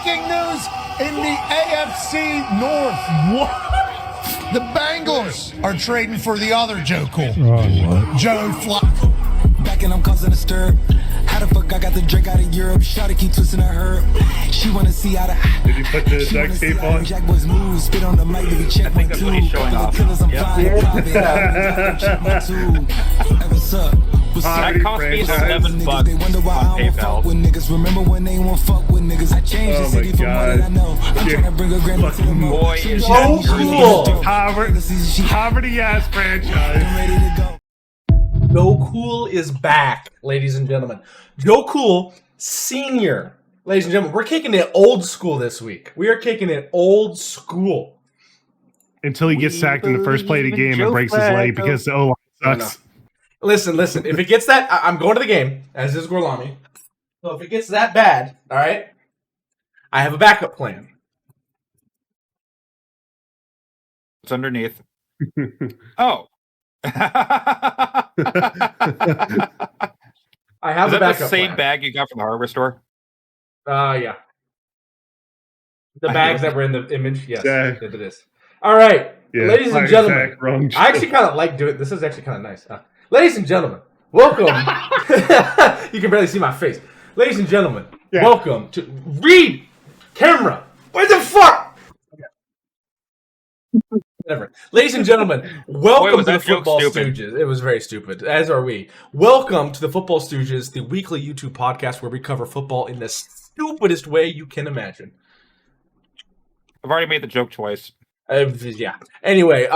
breaking news in the AFC North. What? The Bengals are trading for the other Joe Cool. Joe Flacco. Back and I'm causing a stir. How the fuck I got the drink out of Europe? Shawty keep twisting her herb. She wanna see how the. Did you put the duct tape on? Jack Boys move, spit on the mic, nigga, check my that's what he's showing off. Killers, I'm Yep. flying private. Check my tool. Hey, what's up? What's up? That cost me $7 They wonder why on I don't fuck with PayPal. niggas. Remember when they won't fuck with niggas? I changed the city from what I know. I'm trying to bring a granny to the moon. Boy is so cool. Poverty-ass franchise. Ready to go. Joe Cool is back, ladies and gentlemen. Joe Cool Senior. Ladies and gentlemen, we're kicking it old school this week. We are kicking it old school. Until he gets sacked in the first play of the game and breaks his leg because the O-line sucks. Listen. If it gets that, I'm going to the game, as is Gorlami. So if it gets that bad, all right, I have a backup plan. It's underneath. Oh. I have Is a that backup the same plan. bag you got from the hardware store? Yeah. The bags that were in the image, yes, Yeah. it is. All right, Yeah, ladies and right, gentlemen, Zach, wrong I actually kind of like doing this. Is actually kind of nice. Ladies and gentlemen, welcome. You can barely see my face. Ladies and gentlemen, welcome to Read Camera. What the fuck? Whatever. Ladies and gentlemen, welcome was to the that joke Football stupid? Stooges. It was very stupid, as are we. Welcome to the Football Stooges, the weekly YouTube podcast where we cover football in the stupidest way you can imagine. I've already made the joke twice. Yeah. Anyway,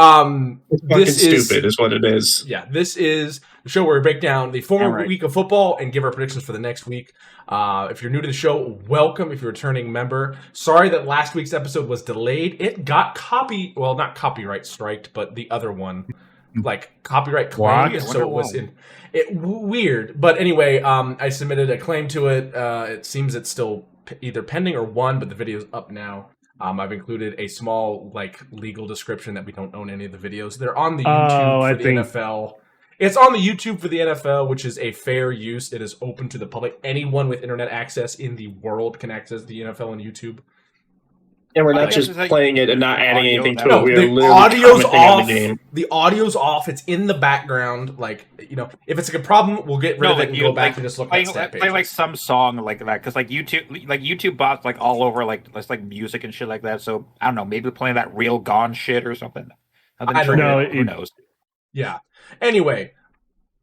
this is stupid is what it is. Yeah, this is the show where we break down the former Right. week of football and give our predictions for the next week. If you're new to the show, welcome. If you're a returning member, sorry that last week's episode was delayed. It got not copyright striked, but the other one, like copyright claim. What? So it was weird. But anyway, I submitted a claim to it. It seems it's still either pending or won, but the video's up now. I've included a small legal description that we don't own any of the videos. They're on the YouTube for the NFL. It's on the YouTube for the NFL, which is a fair use. It is open to the public. Anyone with internet access in the world can access the NFL on YouTube. And we're not guess just it's like playing it and not adding audio anything to now. it. We are the literally audio's commenting on off. the game. The audio's off. It's in the background. If it's a problem, we'll get rid of it and go back and just look at stat play pages. some song like that because YouTube bots all over music and shit like that. So I don't know, maybe playing that real Gone shit or something. I don't know. Who knows? Yeah. Anyway,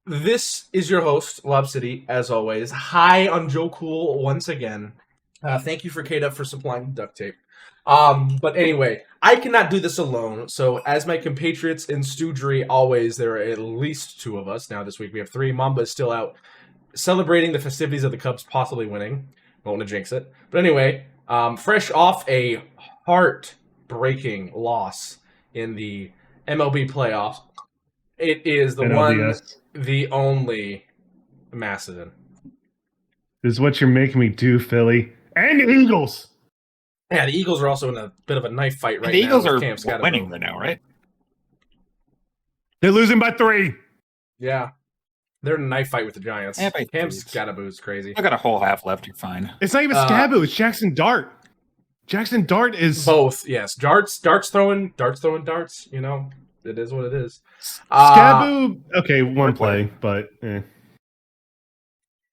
this is your host, Lob City, as always. Hi on Joe Cool once again. Thank you for K-Dub for supplying duct tape. But anyway, I cannot do this alone. So as my compatriots in Stoogery always, there are at least two of us. Now this week we have three. Mamba is still out celebrating the festivities of the Cubs possibly winning. Won't want to jinx it. But anyway, fresh off a heart-breaking loss in the MLB playoffs, it is the one, the only Macedon. This is what you're making me do, Philly. And the Eagles. Yeah, the Eagles are also in a bit of a knife fight right now. The Eagles are Cam Scotto. winning right now, right? They're losing by 3. Yeah. They're in a knife fight with the Giants. Yeah, by Cam 3. Scotto is crazy. I got a whole half left. You're fine. It's not even Scaboo. It's Jackson Dart. Jackson Dart is... Both, yes. Darts throwing darts. You know, it is what it is. Scaboo, okay, one play, but...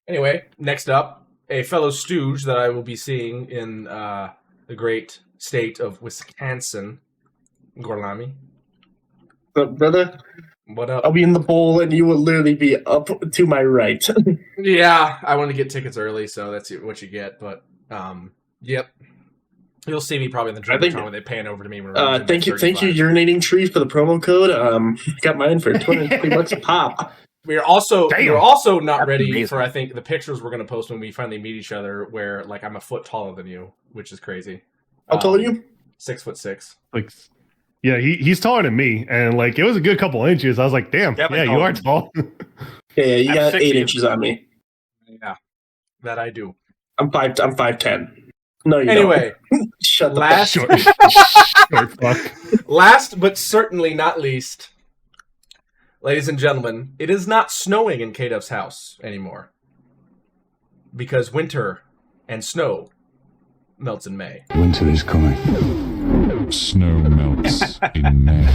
Anyway, next up, a fellow stooge that I will be seeing in the great state of Wisconsin, Gorlami. Brother, What up? I'll be in the bowl and you will literally be up to my right. Yeah, I want to get tickets early, so that's what you get. But, yep. You'll see me probably in the Jumbotron when they pan over to me. When thank you, urinating tree, for the promo code. Got mine for $250 a pop. We're also not That's ready amazing. for, I think, the pictures we're going to post when we finally meet each other, where I'm a foot taller than you, which is crazy. How tall are you? 6'6". Yeah, he's taller than me, and it was a good couple inches. I was like, damn, Yeah, but you are tall. Yeah, you I'm got 6 8 feet. inches on me. Yeah, that I do. I'm 5'10". No, you Anyway, don't. Shut the last Short fuck. last but certainly not least, ladies and gentlemen, it is not snowing in K-Dub's house anymore. Because winter and snow melts in May. Winter is coming. Snow melts in May.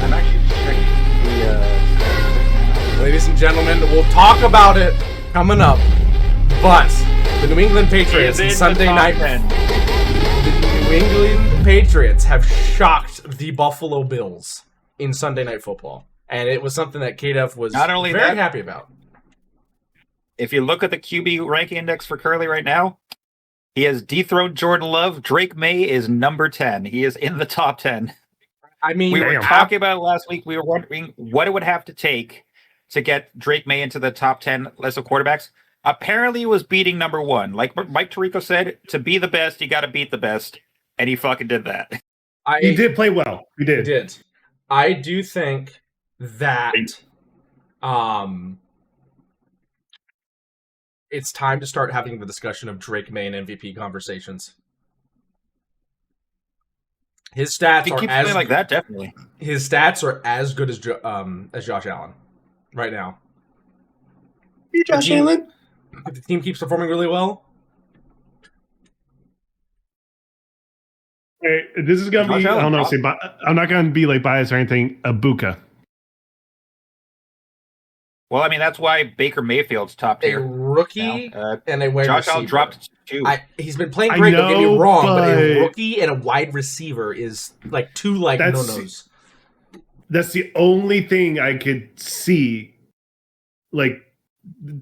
I'm actually checking the. Ladies and gentlemen, we'll talk about it coming up. But the New England Patriots in the Sunday top night. 10. The New England Patriots have shocked the Buffalo Bills in Sunday Night Football, and it was something that KDF was Not only very that- happy about. If you look at the QB ranking index for Curly right now, he has dethroned Jordan Love. Drake May is number 10. He is in the top 10. I mean, We were Damn. talking about it last week. We were wondering what it would have to take to get Drake May into the top 10 list of quarterbacks. Apparently, it was beating number 1. Like Mike Tirico said, to be the best, you got to beat the best. And he fucking did that. He did play well. He He did. did. I do think that it's time to start having the discussion of Drake May and MVP conversations. His stats If he are keeps as playing like that, definitely. his stats are as good as Josh Allen right now. You Josh team- Allen? If the team keeps performing really well, Hey, this is gonna Josh be. I don't know. Allen, I'm not gonna be like biased or anything. Abuka. Well, I mean, that's why Baker Mayfield's top a tier. rookie now. and a wide Josh Allen receiver. dropped 2. He's been playing I great. Don't get me know, wrong, but a but- rookie and a wide receiver is like two like no That's- nos. That's the only thing I could see. Like,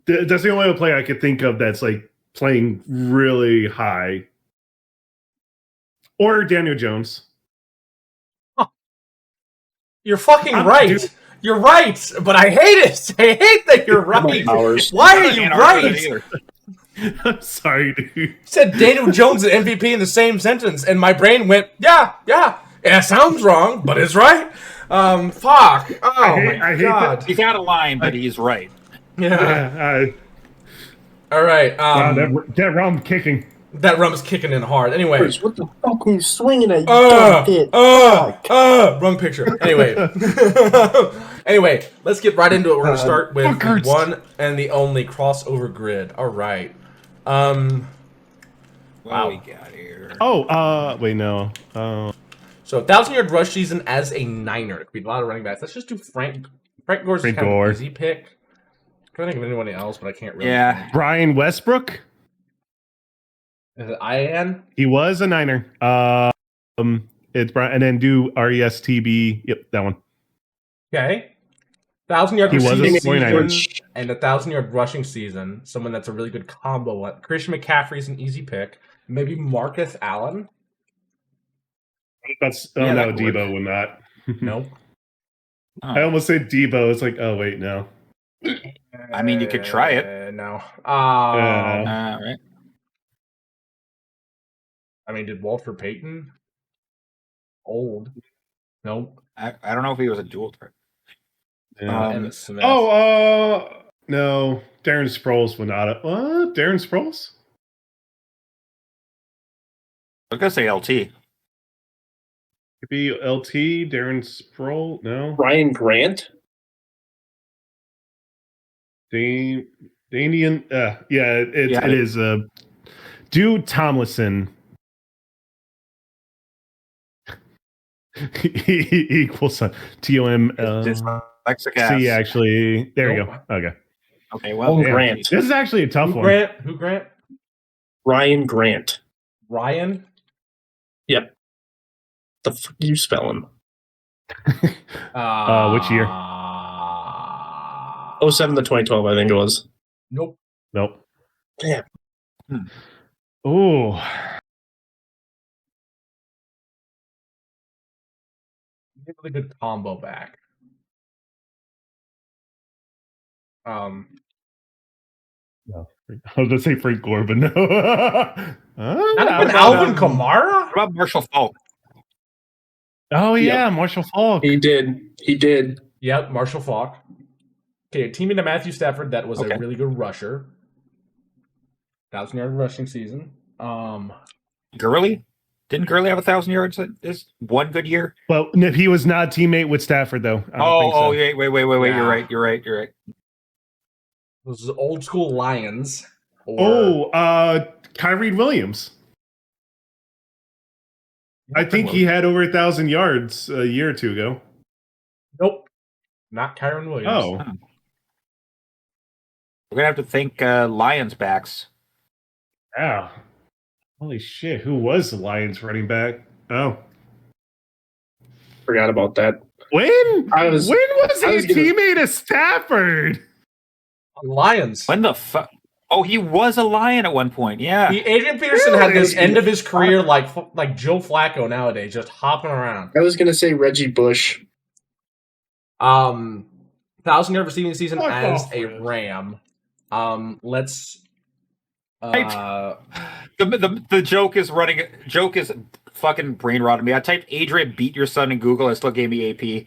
that's the only player I could think of that's like playing really high. Or Daniel Jones. You're fucking I'm- right. dude- You're right, but I hate it. I hate that you're right. Powers. Why are I you can't argue right? with that either. I'm sorry, dude. You said Daniel Jones and MVP in the same sentence, and my brain went, yeah. It sounds wrong, but it's right. Fuck. Oh hate- my I hate god. He's out of line, but he's right. Yeah. Yeah, All right. wow, that rum kicking. That rum is kicking in hard. Anyway. What the fuck are you swinging at, you dumb kid? Wrong picture. Anyway. Anyway, let's get right into it. We're going to start with the fuckers. one and the only crossover grid. All right. What Wow. we got here? Oh, wait, no. So 1,000-yard rush season as a Niner. It could be a lot of running backs. Let's just do Frank. Frank Gore's Frank kind Gore. of an easy pick. I'm trying to think of anyone else, but I can't really. Yeah. Brian Westbrook. Is it IAN? He was a Niner. It's Brian, and then do RESTB. Yep, that one. Okay. 1,000-yard He was a receiving 49er. season and a 1,000-yard rushing season. Someone that's a really good combo. Christian McCaffrey's an easy pick. Maybe Marcus Allen. That's Yeah, no, that would Debo would not. Nope. I almost said Debo. It's like, oh wait, no. I mean, you could try it. No. Right. I mean, did Walter Payton? Old. Nope. I don't know if he was a dual threat. Yeah. Emmitt Smith. No. Darren Sproles would not. What? Darren Sproles? I was gonna say LT. Could be LT. Darren Sproles. No. Ryan Grant? Damian. Yeah, Yeah. it is. Dude Tomlinson. He equals TOM. Dyslexic See, actually, there you Nope. go. Okay. Okay, well, Yeah. Grant. This is actually a tough Who one. Grant? Who Grant? Ryan Grant. Ryan? Yep. The fuck you spelling? Which year? 07 to 2012, I think it was. Nope. Nope. Damn. Oh, Give a good combo back. no. I was gonna say Frank Gore, but no. Not even Alvin Kamara? what about Marshall Falk? Oh yeah, Marshall Falk. He did. Yep, Marshall Falk. Okay, teaming to Matthew Stafford, that was Okay. a really good rusher. 1,000-yard rushing season. Gurley? Didn't Gurley have 1,000 yards this one good year? Well, he was not a teammate with Stafford though. I don't think so. Yeah, wait. Yeah. You're right. Those old school Lions. Or Oh, Kyrie Williams. I think he had over 1,000 yards a year or two ago. Nope. Not Kyron Williams. Oh. We're gonna have to thank Lions backs. Wow. Holy shit. Who was the Lions running back? Oh. Forgot about that. When was he a teammate of Stafford? Lions. When the fuck? Oh, he was a Lion at one point. Yeah. Adrian Peterson had this end of his career like Joe Flacco nowadays, just hopping around. I was gonna say Reggie Bush. 1,000-yard receiving season Fuck as off, a Reg. Ram. Let's. The joke is fucking brain rotting me. I typed Adrian beat your son in Google and it still gave me AP.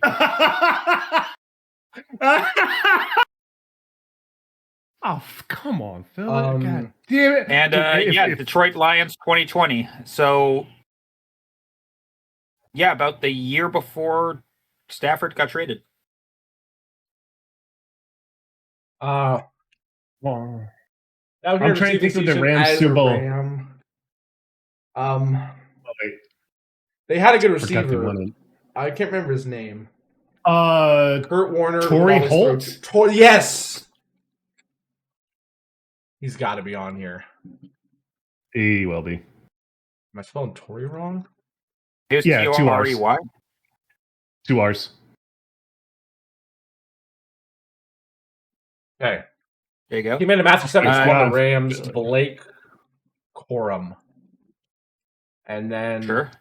Oh, come on, Phil. God damn it. And Detroit Lions 2020. So yeah, about the year before Stafford got traded. I'm I'm trying to think of the Rams Super Bowl. They had a good Forgot they receiver. won it. I can't remember his name. Kurt Warner. Torrey Holt? Yes. He's got to be on here. He will be. Am I spelling Torrey wrong? It was Yeah, 2 R's. T-O-R-E-Y. 2 R's. Okay. There you go. He made a Matthew 7 Wow. squad the Rams, Blake Corum. And then Sure.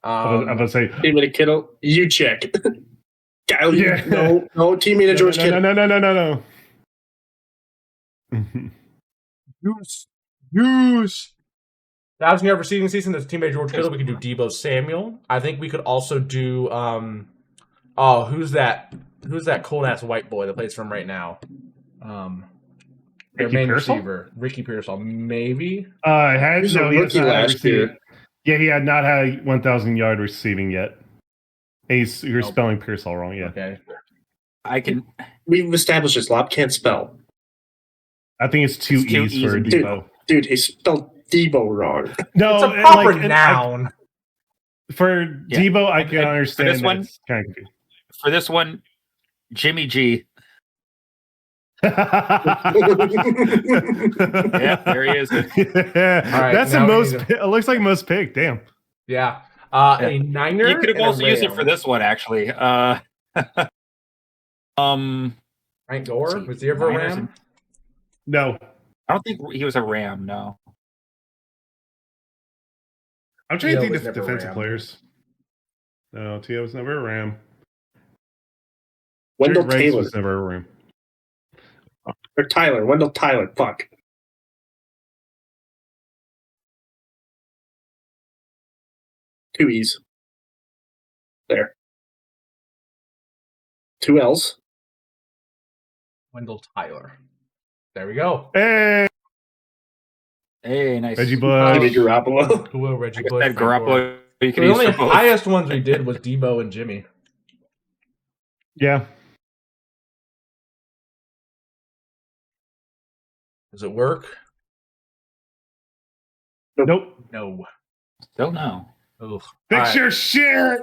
I'm going to say. Teammate of Kittle. You check. Kyle, Yeah. no, teammate of George Kittle. No. Use. 1,000-yard receiving season. That's teammate George Kittle. We could do Debo Samuel. I think we could also do. Who's that? Who's that cold ass white boy that plays for him right now? Their Ricky main Pearsall? receiver, Ricky Pearsall, maybe. He was a rookie last year. Yeah, he had not had 1,000 yard receiving yet. You're spelling Pearsall wrong. Yeah, Okay. I can. We've established this. Lob can't spell. I think it's two It's two E's E's for and Debo. Dude, he spelled Debo wrong. No, It's a proper like, noun. for Yeah. Debo, I can And understand for this one- it's kind of confusing. For this one, Jimmy G. Yeah, there he is. That's the now we most. need to- It looks like most picked. Damn. Yeah. A Niner. You could have and a also used it Ram. for this one, actually. Frank Gore? Was he ever a Niners Ram? and- No, I don't think he was a Ram. No. I'm trying to T.O. think was of never a defensive Ram. players. No, T.O. was never a Ram. Wendell Jared Rice Taylor. was never a Ram. Or Tyler. Wendell Tyler. Fuck. Two E's. There. 2 L's. Wendell Tyler. There we go. Hey, Hey, nice. Reggie Jimmy Bush. Garoppolo. Who will Reggie Like I Bush? said, Frank Gore. Garoppolo. You can The use only for both. highest ones we did was Debo and Jimmy. Yeah. Does it work? Nope. No. Still no. Ugh. Fix Alright. your shit.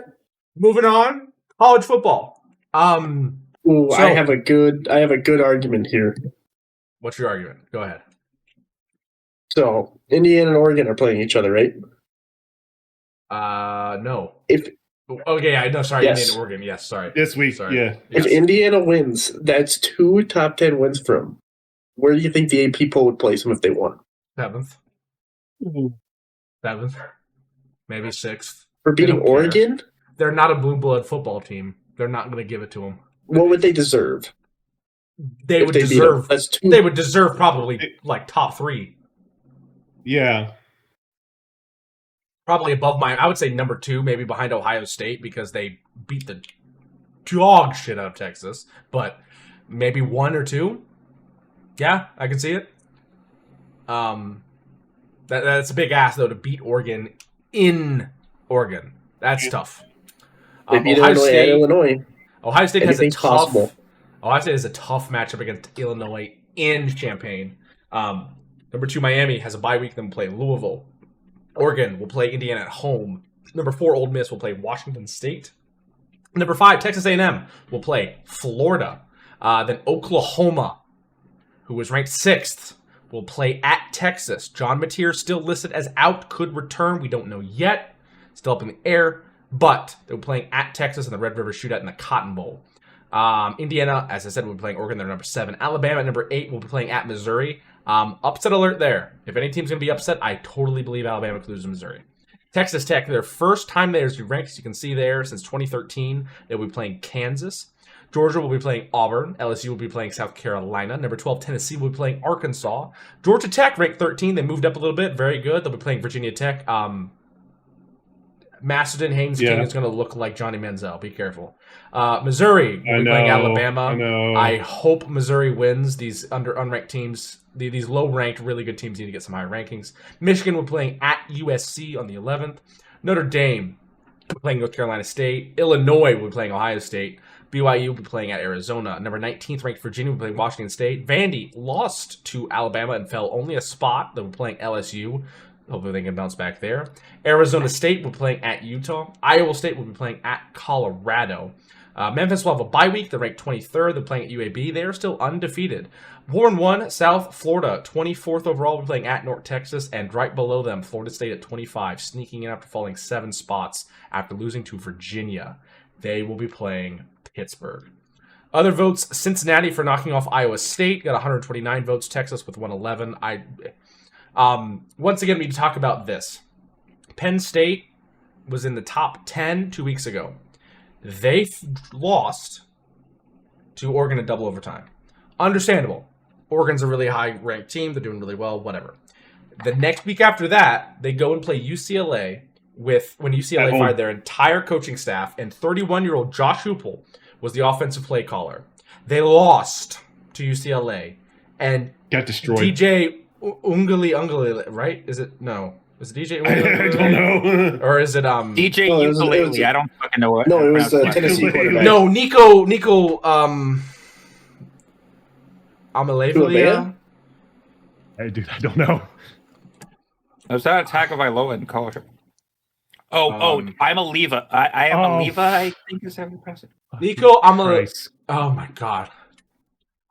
Moving on. College football. Ooh, So- I have a good argument here. What's your argument? Go ahead. So Indiana and Oregon are playing each other, right? No. If Okay, I know. Sorry, Yes. Indiana, Oregon. Yes, sorry. This week, Sorry. yeah. if Yes. Indiana wins, that's 2 top 10 wins from. Where do you think the AP poll would place them if they won? 7th. 7th. Maybe 6th. For They beating don't care. Oregon? They're not a blue blood football team. They're not going to give it to them. What would they deserve? They if would they beat deserve. them? That's 2. They would deserve probably like top 3. Yeah. Probably above I would say number 2, maybe behind Ohio State because they beat the dog shit out of Texas. But maybe 1 or 2. Yeah, I can see it. That's a big ass though to beat Oregon in Oregon. That's tough. They beat Ohio Illinois at State. Illinois. Ohio State has a Anything's tough. possible. Ohio State has a tough matchup against Illinois in Champaign. Number 2, Miami has a bye week. Then play Louisville. Oregon will play Indiana at home. Number 4, Ole Miss will play Washington State. Number 5, Texas A&M will play Florida. Then Oklahoma, who was ranked 6th, will play at Texas. John Mateer still listed as out, could return. We don't know yet. Still up in the air. But they're playing at Texas in the Red River Shootout in the Cotton Bowl. Indiana, as I said, will be playing Oregon. They're number 7. Alabama at number 8 will be playing at Missouri. Upset alert there. If any team's going to be upset, I totally believe Alabama could lose to Missouri. Texas Tech, their first time there is ranked, as you can see there, since 2013. They'll be playing Kansas. Georgia will be playing Auburn. LSU will be playing South Carolina. Number 12, Tennessee will be playing Arkansas. Georgia Tech, ranked 13. They moved up a little bit. Very good. They'll be playing Virginia Tech. Masterton Haynes King is going to look like Johnny Manziel. Be careful. Missouri will be playing Alabama. I hope Missouri wins. These unranked teams, these low-ranked, really good teams need to get some higher rankings. Michigan will be playing at USC on the 11th. Notre Dame will be playing North Carolina State. Illinois will be playing Ohio State. BYU will be playing at Arizona. Number 19th ranked Virginia will be playing Washington State. Vandy lost to Alabama and fell only a spot. They'll be playing LSU. Hopefully they can bounce back there. Arizona State will be playing at Utah. Iowa State will be playing at Colorado. Memphis will have a bye week. They're ranked 23rd. They're playing at UAB. They are still undefeated. 4-1, South Florida, 24th overall, will be playing at North Texas. And right below them, Florida State at 25, sneaking in after falling 7 spots after losing to Virginia. They will be playing Pittsburgh. Other votes, Cincinnati for knocking off Iowa State, got 129 votes. Texas with 111. Once again, we need to talk about this. Penn State was in the top 10 2 weeks ago. They lost to Oregon in double overtime. Understandable. Oregon's a really high-ranked team. They're doing really well, whatever. The next week after that, they go and play UCLA when UCLA fired their entire coaching staff, and 31-year-old Josh Heupel was the offensive play caller. They lost to UCLA, and got destroyed. DJ Unguli, right? Is it no? Is it DJ Unguli? I don't know. Or is it DJ Ukulele? I don't fucking know what. No, it was Tennessee quarterback. No, Nico Amalevalia. Hey, dude, I don't know. Was that Attack of Iloa in college? I'm a Leva. I am a Leva, I think is how you pronounce it. Nico Amalevalia. Oh my god.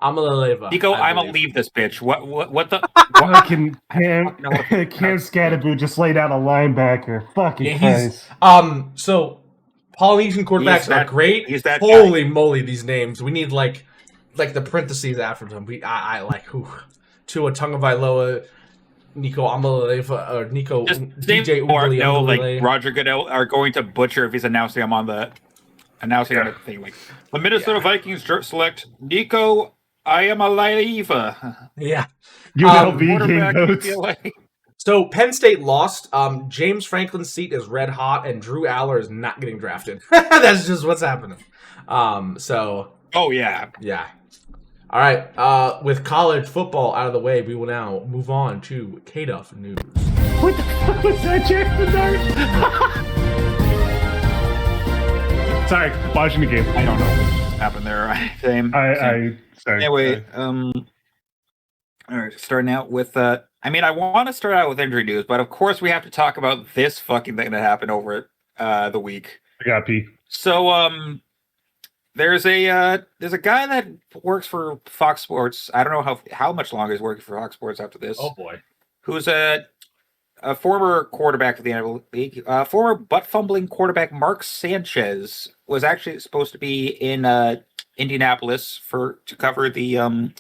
Amaleva. Nico, I'm gonna leave this bitch. What the? Fucking Cam Scatterboo just laid out a linebacker. Fucking Christ. So Polynesian quarterbacks are great. He's that Holy moly, these names. We need like the parentheses after them. I like Tua Tagovailoa, Nico Amaleva, or Nico DJ Unguli. No, like Roger Goodell are going to butcher if he's announcing him on the thing. Like the Minnesota Vikings select Nico Iamaleava. Yeah. UNLV game notes. So Penn State lost. James Franklin's seat is red hot, and Drew Aller is not getting drafted. That's just what's happening. Oh yeah. All right. With college football out of the way, we will now move on to KDUF news. What the fuck was that, Jackson Dart? Sorry, watching the game. I don't know what happened there. Same. Sorry. Anyway, all right, starting out with I want to start out with injury news, but of course we have to talk about this fucking thing that happened over the week. I got pee. So there's a guy that works for Fox Sports. I don't know how much longer he's working for Fox Sports after this. Oh boy. Who's a former quarterback of the NFL League. Former butt-fumbling quarterback Mark Sanchez was actually supposed to be in Indianapolis to cover the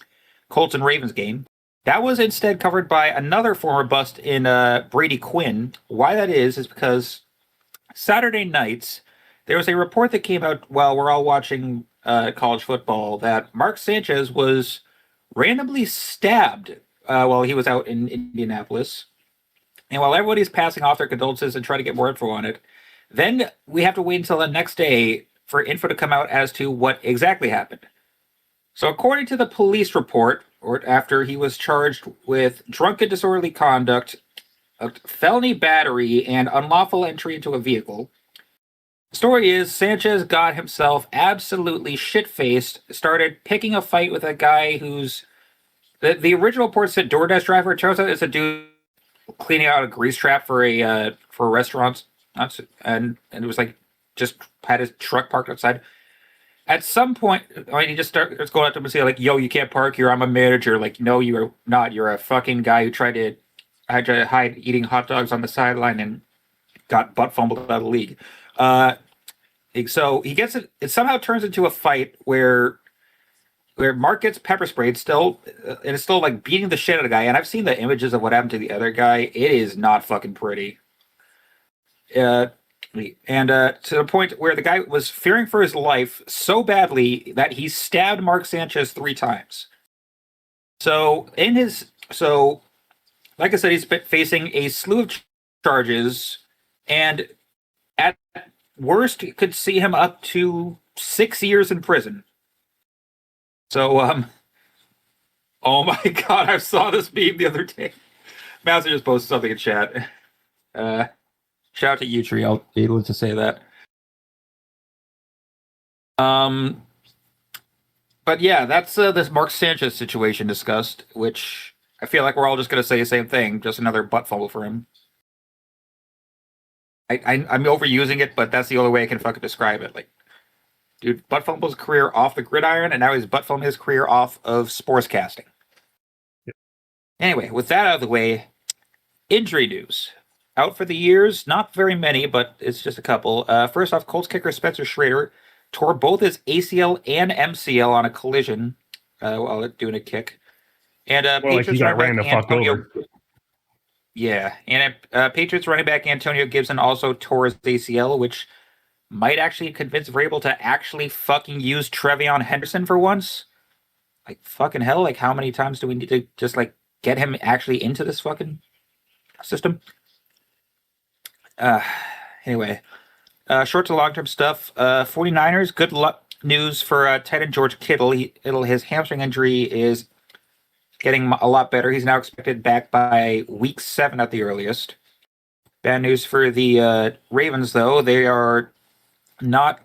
Colts and Ravens game. That was instead covered by another former bust in Brady Quinn. Why that is because Saturday nights, there was a report that came out while we're all watching college football that Mark Sanchez was randomly stabbed while he was out in Indianapolis. And while everybody's passing off their condolences and trying to get more info on it, then we have to wait until the next day for info to come out as to what exactly happened. So according to the police report, or after he was charged with drunken disorderly conduct, a felony battery, and unlawful entry into a vehicle, the story is Sanchez got himself absolutely shit-faced, started picking a fight with a guy who's... The original report said DoorDash driver. It turns out it's a dude cleaning out a grease trap for a restaurant and it was like just had his truck parked outside. At some point, he just starts going up to him and say like, "Yo, you can't park here. I'm a manager." Like, no, you are not. You're a fucking guy who tried to hide eating hot dogs on the sideline and got butt fumbled out of the league. So he gets it. It somehow turns into a fight where Mark gets pepper sprayed still, and it's still like beating the shit out of the guy. And I've seen the images of what happened to the other guy. It is not fucking pretty. To the point where the guy was fearing for his life so badly that he stabbed Mark Sanchez 3 times. So like I said, he's been facing a slew of charges, and at worst, you could see him up to 6 years in prison. So, oh my god, I saw this meme the other day. Mouser just posted something in chat. Shout out to Utree, I'll be able to say that. But yeah, that's this Mark Sanchez situation discussed, which I feel like we're all just going to say the same thing, just another butt fumble for him. I'm overusing it, but that's the only way I can fucking describe it. Like, dude, butt fumbled his career off the gridiron, and now he's butt fumbling his career off of sports casting. Yep. Anyway, with that out of the way, injury news. Out for the years, not very many, but it's just a couple. First off, Colts kicker Spencer Schrader tore both his ACL and MCL on a collision while doing a kick. And Patriots he got ran the fuck over. Yeah, and Patriots running back Antonio Gibson also tore his ACL, which might actually convince Vrabel to actually fucking use Trevion Henderson for once. Like, fucking hell, like, how many times do we need to just, like, get him actually into this fucking system? Anyway, short to long-term stuff. 49ers, good luck news for tight end George Kittle. His hamstring injury is getting a lot better. He's now expected back by week 7 at the earliest. Bad news for the Ravens, though. They are not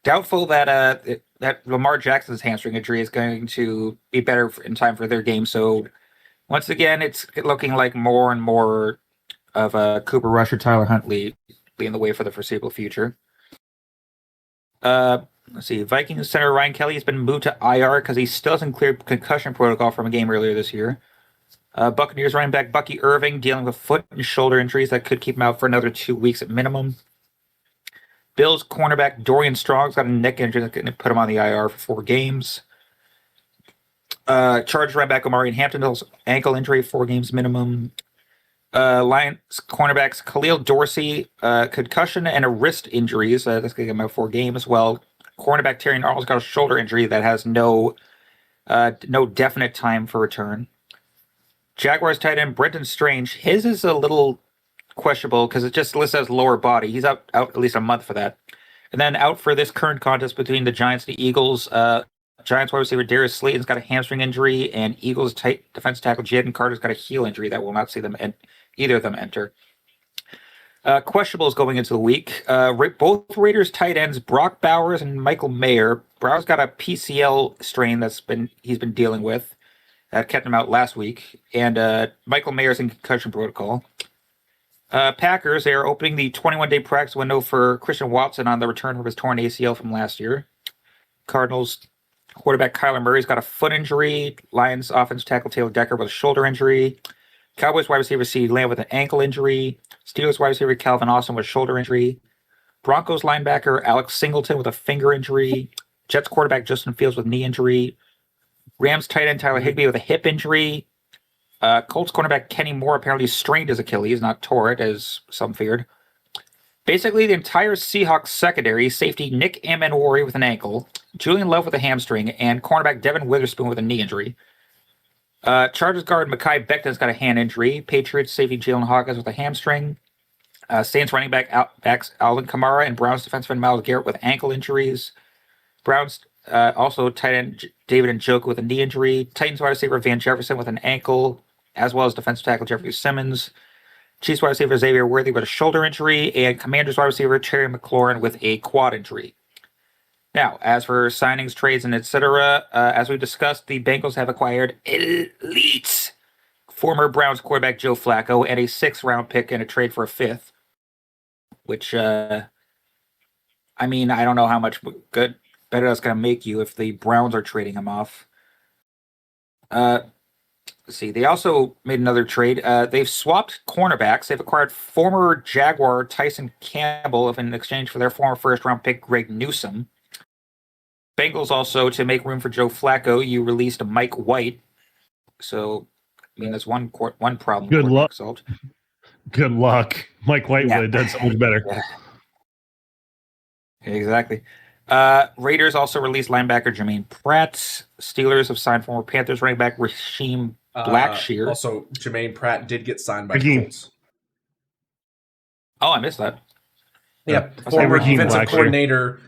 doubtful that that Lamar Jackson's hamstring injury is going to be better in time for their game. So once again, it's looking like more and more of Cooper Rush or Tyler Huntley being the way for the foreseeable future. Let's see. Vikings center Ryan Kelly has been moved to IR because he still hasn't cleared concussion protocol from a game earlier this year. Buccaneers running back Bucky Irving dealing with foot and shoulder injuries that could keep him out for another 2 weeks at minimum. Bills cornerback Dorian Strong's got a neck injury that's going to put him on the IR for 4 games. Chargers running back Omari Hampton's ankle injury, 4 games minimum. Lions cornerbacks Khalil Dorsey, concussion and a wrist injuries. That's going to get him out 4 games. Well, cornerback Terry Arnold's got a shoulder injury that has no definite time for return. Jaguars tight end Brenton Strange, his is a little questionable because it just lists as lower body. He's out at least a month for that. And then out for this current contest between the Giants and the Eagles. Giants wide receiver Darius Slayton's got a hamstring injury, and Eagles tight defensive tackle Jaden Carter's got a heel injury that will not see them either of them enter. Questionables going into the week. Both Raiders tight ends Brock Bowers and Michael Mayer. Bowers got a PCL strain he's been dealing with. That kept him out last week. And Michael Mayer's in concussion protocol. Packers, they are opening the 21-day practice window for Christian Watson on the return from his torn ACL from last year. Cardinals quarterback Kyler Murray's got a foot injury. Lions offensive tackle Taylor Decker with a shoulder injury. Cowboys wide receiver CeeDee Lamb with an ankle injury. Steelers wide receiver Calvin Austin with a shoulder injury. Broncos linebacker Alex Singleton with a finger injury. Jets quarterback Justin Fields with knee injury. Rams tight end Tyler Higbee with a hip injury. Colts cornerback Kenny Moore apparently strained his Achilles, not tore it, as some feared. Basically, the entire Seahawks secondary, safety Nick Amenwari with an ankle, Julian Love with a hamstring, and cornerback Devin Witherspoon with a knee injury. Chargers guard Mekhi Becton's got a hand injury. Patriots safety Jalen Hawkins with a hamstring. Saints running backs Alvin Kamara and Browns defenseman Myles Garrett with ankle injuries. Browns also tight end David Njoku with a knee injury. Titans wide receiver Van Jefferson with an ankle, as well as defensive tackle Jeffrey Simmons. Chiefs wide receiver Xavier Worthy with a shoulder injury, and Commanders wide receiver Terry McLaurin with a quad injury. Now, as for signings, trades, and etc., as we discussed, the Bengals have acquired elite former Browns quarterback Joe Flacco and a 6th-round pick in a trade for a 5th. which I mean, I don't know how much better that's going to make you if the Browns are trading him off. Let's see. They also made another trade. They've swapped cornerbacks. They've acquired former Jaguar Tyson Campbell in exchange for their former first-round pick Greg Newsome. Bengals also, to make room for Joe Flacco, you released Mike White. So, I mean, that's one problem. Good luck. Solved. Good luck. Mike White would have done so much better. Yeah. Exactly. Raiders also released linebacker Jermaine Pratt. Steelers have signed former Panthers running back Rasheem Blackshear. Also, Jermaine Pratt did get signed by the Colts. Oh, I missed that. Yeah, former defensive coordinator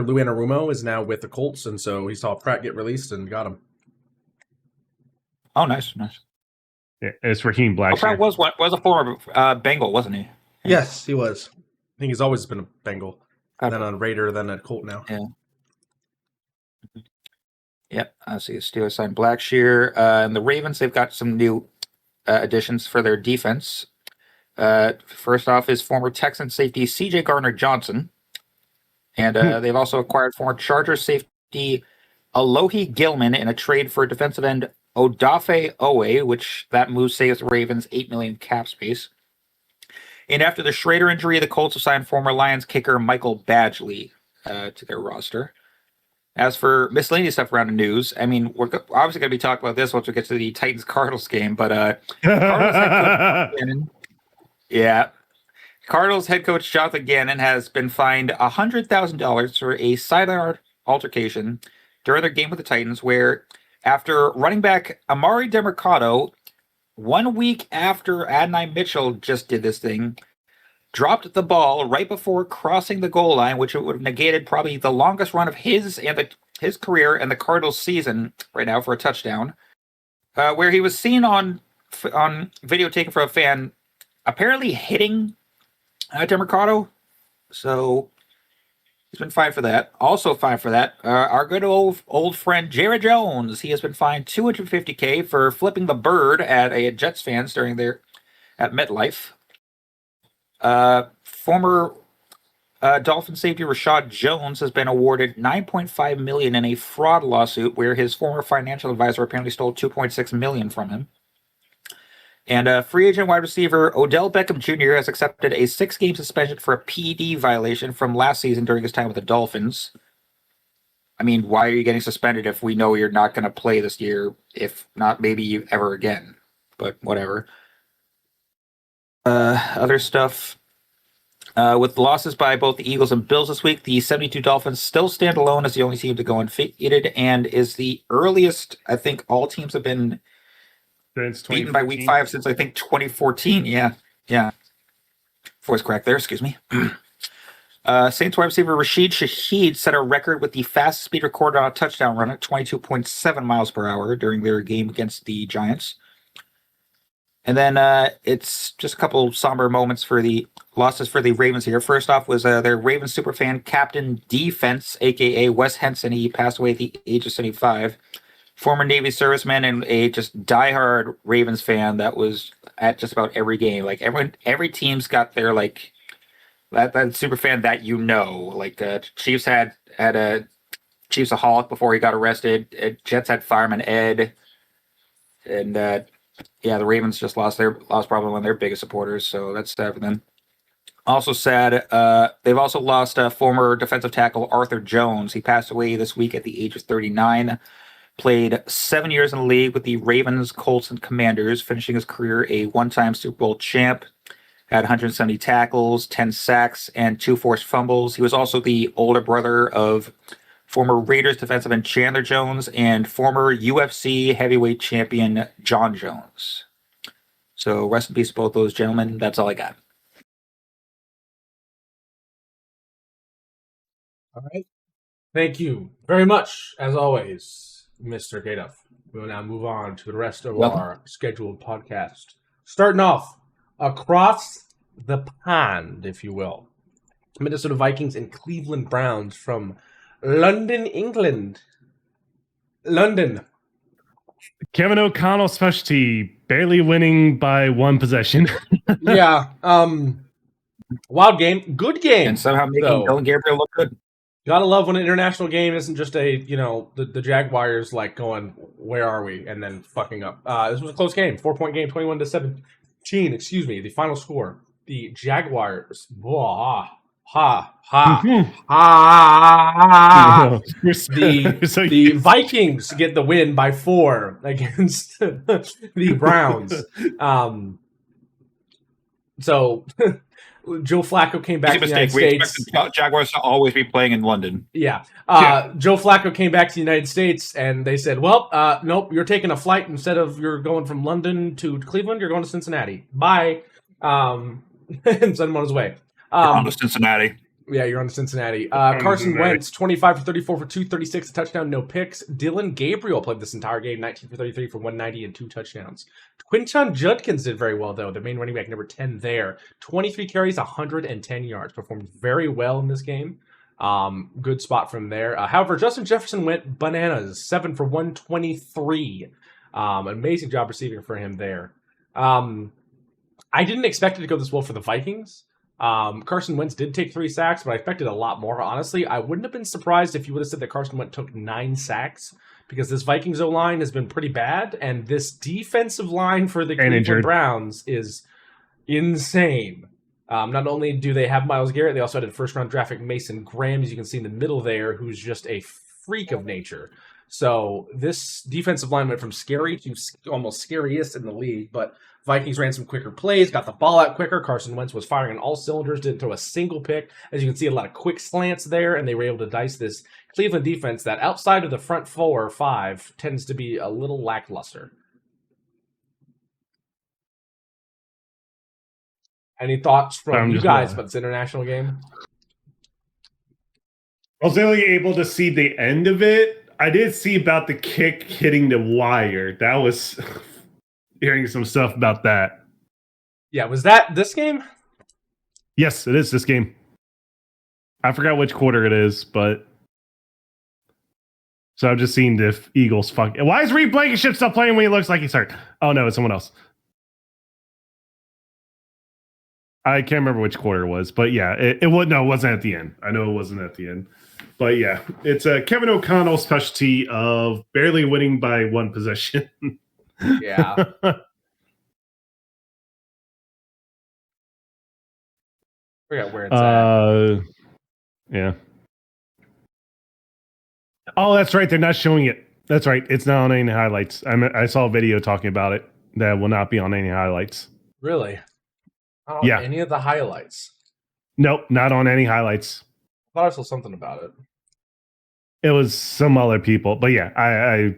Lou Anarumo is now with the Colts, and so he saw Pratt get released and got him. Oh, nice. Yeah, it's Raheem Blackshear. Pratt was a former Bengal, wasn't he? Yes, he was. I think he's always been a Bengal. Then a Raider, then a Colt now. Yeah. Yep. I see. Steelers signed Blackshear. And the Ravens, they've got some new additions for their defense. First off is former Texan safety C.J. Gardner-Johnson. And they've also acquired former Chargers safety Alohi Gilman in a trade for defensive end Odafe Owe, which that move saves the Ravens $8 million cap space. And after the Schrader injury, the Colts have signed former Lions kicker Michael Badgley to their roster. As for miscellaneous stuff around the news, I mean, we're obviously going to be talking about this once we get to the Titans-Cardinals game, but Cardinals head coach Jonathan Gannon has been fined $100,000 for a sideline altercation during their game with the Titans, where after running back Amari DeMercado, 1 week after Adonai Mitchell just did this thing, dropped the ball right before crossing the goal line, which would have negated probably the longest run of his career and the Cardinals season right now for a touchdown, where he was seen on video taken from a fan apparently hitting DeMercado. So he's been fined for that. Also fined for that, our good old friend Jared Jones. He has been fined $250K for flipping the bird at a Jets fans at MetLife. Former Dolphin safety Rashad Jones has been awarded $9.5 million in a fraud lawsuit where his former financial advisor apparently stole $2.6 million from him. And free agent wide receiver Odell Beckham Jr. has accepted a 6-game suspension for a PD violation from last season during his time with the Dolphins. I mean, why are you getting suspended if we know you're not going to play this year, if not maybe ever again? But whatever. Other stuff. With losses by both the Eagles and Bills this week, the 72 Dolphins still stand alone as the only team to go undefeated and is the earliest, I think, all teams have been beaten by week 5 since, I think, 2014. Yeah. Voice crack there, excuse me. Saints wide receiver Rashid Shaheed set a record with the fastest speed recorded on a touchdown run at 22.7 miles per hour during their game against the Giants. And then it's just a couple somber moments for the losses for the Ravens here. First off was their Ravens superfan Captain Defense, a.k.a. Wes Henson. He passed away at the age of 75. Former Navy serviceman and a just diehard Ravens fan that was at just about every game. Like every team's got their like that super fan that you know. Like Chiefs had a Chiefs aholic before he got arrested. Jets had Fireman Ed, and the Ravens just lost probably one of their biggest supporters. So that's sad for them. Also sad, they've also lost former defensive tackle Arthur Jones. He passed away this week at the age of 39. Played 7 years in the league with the Ravens, Colts, and Commanders, finishing his career a one-time Super Bowl champ. Had 170 tackles, 10 sacks, and 2 forced fumbles. He was also the older brother of former Raiders defensive end Chandler Jones and former UFC heavyweight champion John Jones. So rest in peace to both those gentlemen. That's all I got. All right. Thank you very much, as always, Mr. Gaduff. We will now move on to the rest of our scheduled podcast. Starting off, across the pond, if you will. Minnesota Vikings and Cleveland Browns from London, England. London. Kevin O'Connell specialty, barely winning by one possession. Yeah. Wild game, good game, And somehow making though. Dylan Gabriel look good. Gotta love when an international game isn't just the Jaguars like going, where are we? And then fucking up. This was a close game. 4-point game, 21-17. Excuse me. The final score. The Jaguars. The Vikings get the win by 4 against the Browns. So Joe Flacco came back to the United We States. expect the Jaguars to always be playing in London. Yeah. Joe Flacco came back to the United States, and they said, well, nope, you're taking a flight. Instead of you're going from London to Cleveland, you're going to Cincinnati. Bye. And sent him on his way. On to Cincinnati. Yeah, you're on to Cincinnati. Carson Wentz, 25 for 34 for 236, a touchdown, no picks. Dylan Gabriel played this entire game, 19 for 33 for 190 and 2 touchdowns. Quinton Judkins did very well, though. The main running back, number 10 there. 23 carries, 110 yards. Performed very well in this game. Good spot from there. However, Justin Jefferson went bananas, 7 for 123. Amazing job receiving for him there. I didn't expect it to go this well for the Vikings. Carson Wentz did take 3 sacks, but I expected a lot more. Honestly, I wouldn't have been surprised if you would have said that Carson Wentz took 9 sacks, because this Vikings O-line has been pretty bad, and this defensive line for the Cleveland Browns is insane. Not only do they have Myles Garrett, they also had a first-round draft pick Mason Graham, as you can see in the middle there, who's just a freak of nature. So this defensive line went from scary to almost scariest in the league, but Vikings ran some quicker plays, got the ball out quicker. Carson Wentz was firing on all cylinders, didn't throw a single pick. As you can see, a lot of quick slants there, and they were able to dice this Cleveland defense that outside of the front 4 or 5 tends to be a little lackluster. Any thoughts from you guys about this international game? I was only able to see the end of it. I did see about the kick hitting the wire. That was hearing some stuff about that. Yeah, was that this game? Yes, it is this game. I forgot which quarter it is, but so I've just seen the Eagles fuck. Why is Reed Blankenship still playing when he looks like he's hurt? Oh no, it's someone else. I can't remember which quarter it was, but yeah, it wasn't at the end. I know it wasn't at the end. But yeah, it's a Kevin O'Connell specialty of barely winning by 1 possession. Yeah. Forget where it's at. Yeah. Oh, that's right. They're not showing it. That's right. It's not on any highlights. I saw a video talking about it that will not be on any highlights. Really? Not Yeah. on any of the highlights. Nope, not on any highlights. I thought I saw something about it. It was some other people, but yeah, I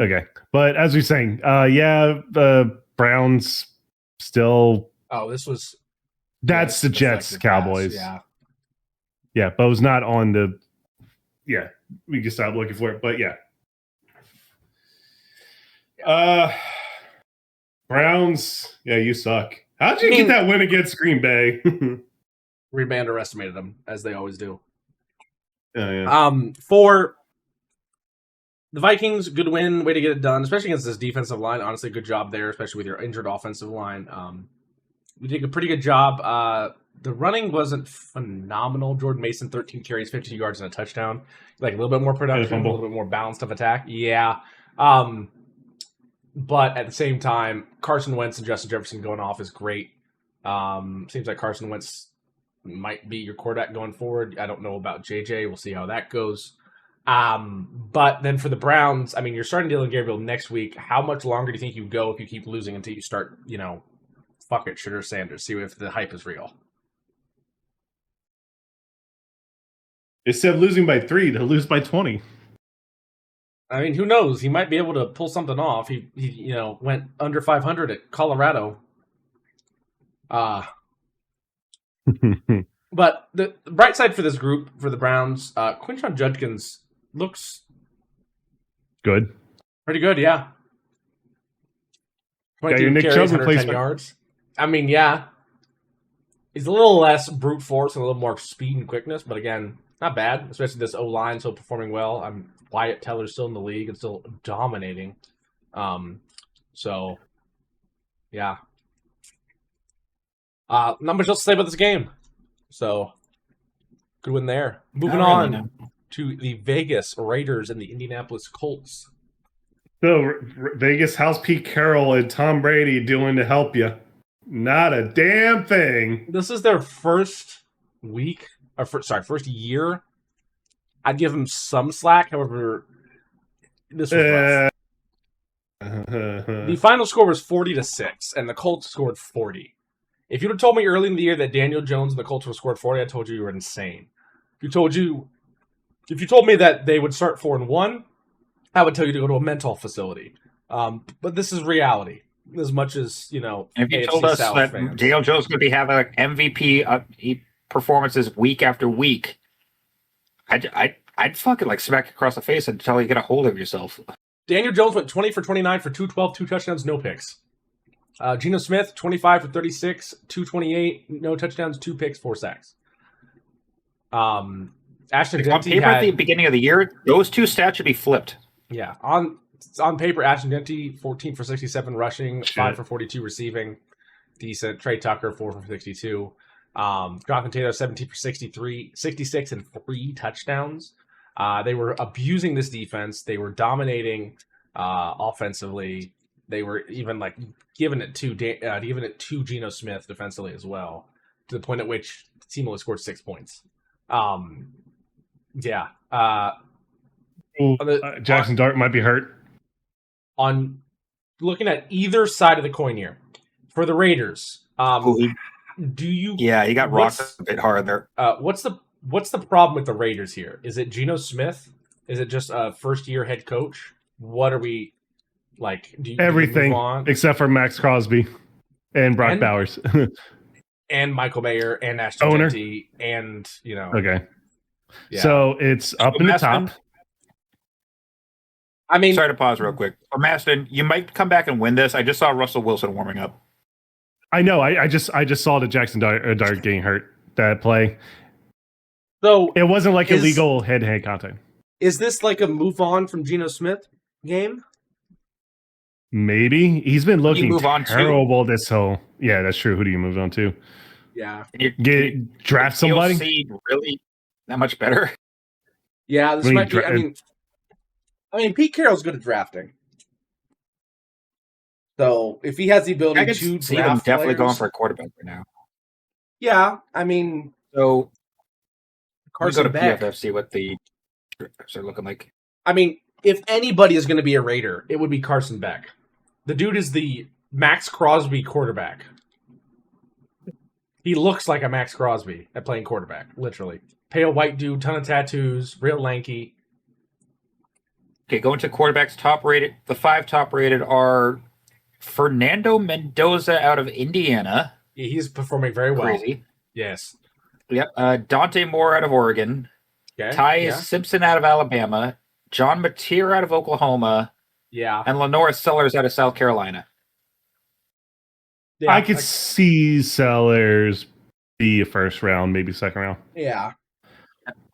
okay. But as we're saying, the Browns still. Oh, this was. That's the Jets, Cowboys. Yeah. Yeah, but it was not on the. Yeah, we can stop looking for it, but yeah. Browns, yeah, you suck. How'd you get that win against Green Bay? Green Bay underestimated them, as they always do. Yeah. For the Vikings, good win, way to get it done, especially against this defensive line. Honestly, good job there, especially with your injured offensive line. We did a pretty good job. The running wasn't phenomenal. Jordan Mason, 13 carries, 52 yards, and a touchdown. Like a little bit more production, a little bit more balanced of attack. Yeah. But at the same time, Carson Wentz and Justin Jefferson going off is great. Seems like Carson Wentz might be your quarterback going forward. I don't know about JJ. We'll see how that goes. But then for the Browns, I mean, you're starting Dylan Gabriel next week. How much longer do you think you go if you keep losing until you start, fuck it, Shedeur Sanders, see if the hype is real? Instead of losing by 3, they'll lose by 20. I mean, who knows? He might be able to pull something off. He went under 500 at Colorado. But the bright side for this group, for the Browns, Quinton Judkins looks good. Pretty good, yeah. 22 Nick carries, Chubb 110 replacement. yards. I mean, yeah. He's a little less brute force and a little more speed and quickness, but again, not bad, especially this O-line still performing well. Wyatt Teller's still in the league and still dominating. So, yeah. Not much else to say about this game. So, good win there. Moving Not on really, no. to the Vegas Raiders and the Indianapolis Colts. So Vegas, how's Pete Carroll and Tom Brady doing to help you? Not a damn thing. This is their first week, or first year. I'd give them some slack. However, this was rough. The final score was 40-6, and the Colts scored 40. If you'd have told me early in the year that Daniel Jones and the Colts would have scored 40, I told you were insane. If you told me that they would start 4-1, I would tell you to go to a mental facility. But this is reality. As much as, you know, If you AFC told us South that fans. Daniel Jones could be having MVP performances week after week, I'd fucking like smack you across the face and tell you to get a hold of yourself. Daniel Jones went 20 for 29 for 212, 2 touchdowns, no picks. Geno Smith, 25 for 36, 228, no touchdowns, 2 picks, 4 sacks. Ashton On paper at the beginning of the year, those two stats should be flipped. Yeah, on paper, Ashton Denty, 14 for 67 rushing, 5 for 42 receiving. Decent. Trey Tucker, 4 for 62. Jonathan Taylor, 17 for 63, 66, and 3 touchdowns. They were abusing this defense. They were dominating offensively. They were even like giving it to Geno Smith defensively as well, to the point at which the team only scored 6 points. Yeah. Jackson Dart might be hurt. On looking at either side of the coin here, for the Raiders, do you? Yeah, he got rocked a bit hard there. What's the problem with the Raiders here? Is it Geno Smith? Is it just a first-year head coach? What are we like? Everything move on? except for Max Crosby and Brock Bowers and Michael Mayer and Ashton Owner. Denty and Okay, yeah. so it's up in the top. I mean, Sorry to pause real quick. For Maston, you might come back and win this. I just saw Russell Wilson warming up. I know. I just saw the Jackson Dart getting hurt that play. So it wasn't like illegal head-to-head contact. Is this like a move on from Geno Smith game? Maybe he's been looking move on terrible this whole. Yeah, that's true. Who do you move on to? Yeah, Draft somebody. Really that much better? Yeah, this might be. I mean, Pete Carroll's good at drafting. So if he has the ability to see draft him definitely players, going for a quarterback right now. Yeah, I mean, so Carson go to Beck. PFF, see what the are looking like. I mean, if anybody is going to be a Raider, it would be Carson Beck. The dude is the Max Crosby quarterback. He looks like a Max Crosby at playing quarterback, literally. Pale white dude, ton of tattoos, real lanky. Okay, going to quarterbacks top rated. The 5 top rated are Fernando Mendoza out of Indiana. Yeah, he's performing very well. Crazy. Yes. Yep. Dante Moore out of Oregon. Okay. Ty Simpson out of Alabama. John Mateer out of Oklahoma. Yeah. And Lenore Sellers out of South Carolina. Yeah, I could see Sellers be a first round, maybe second round. Yeah.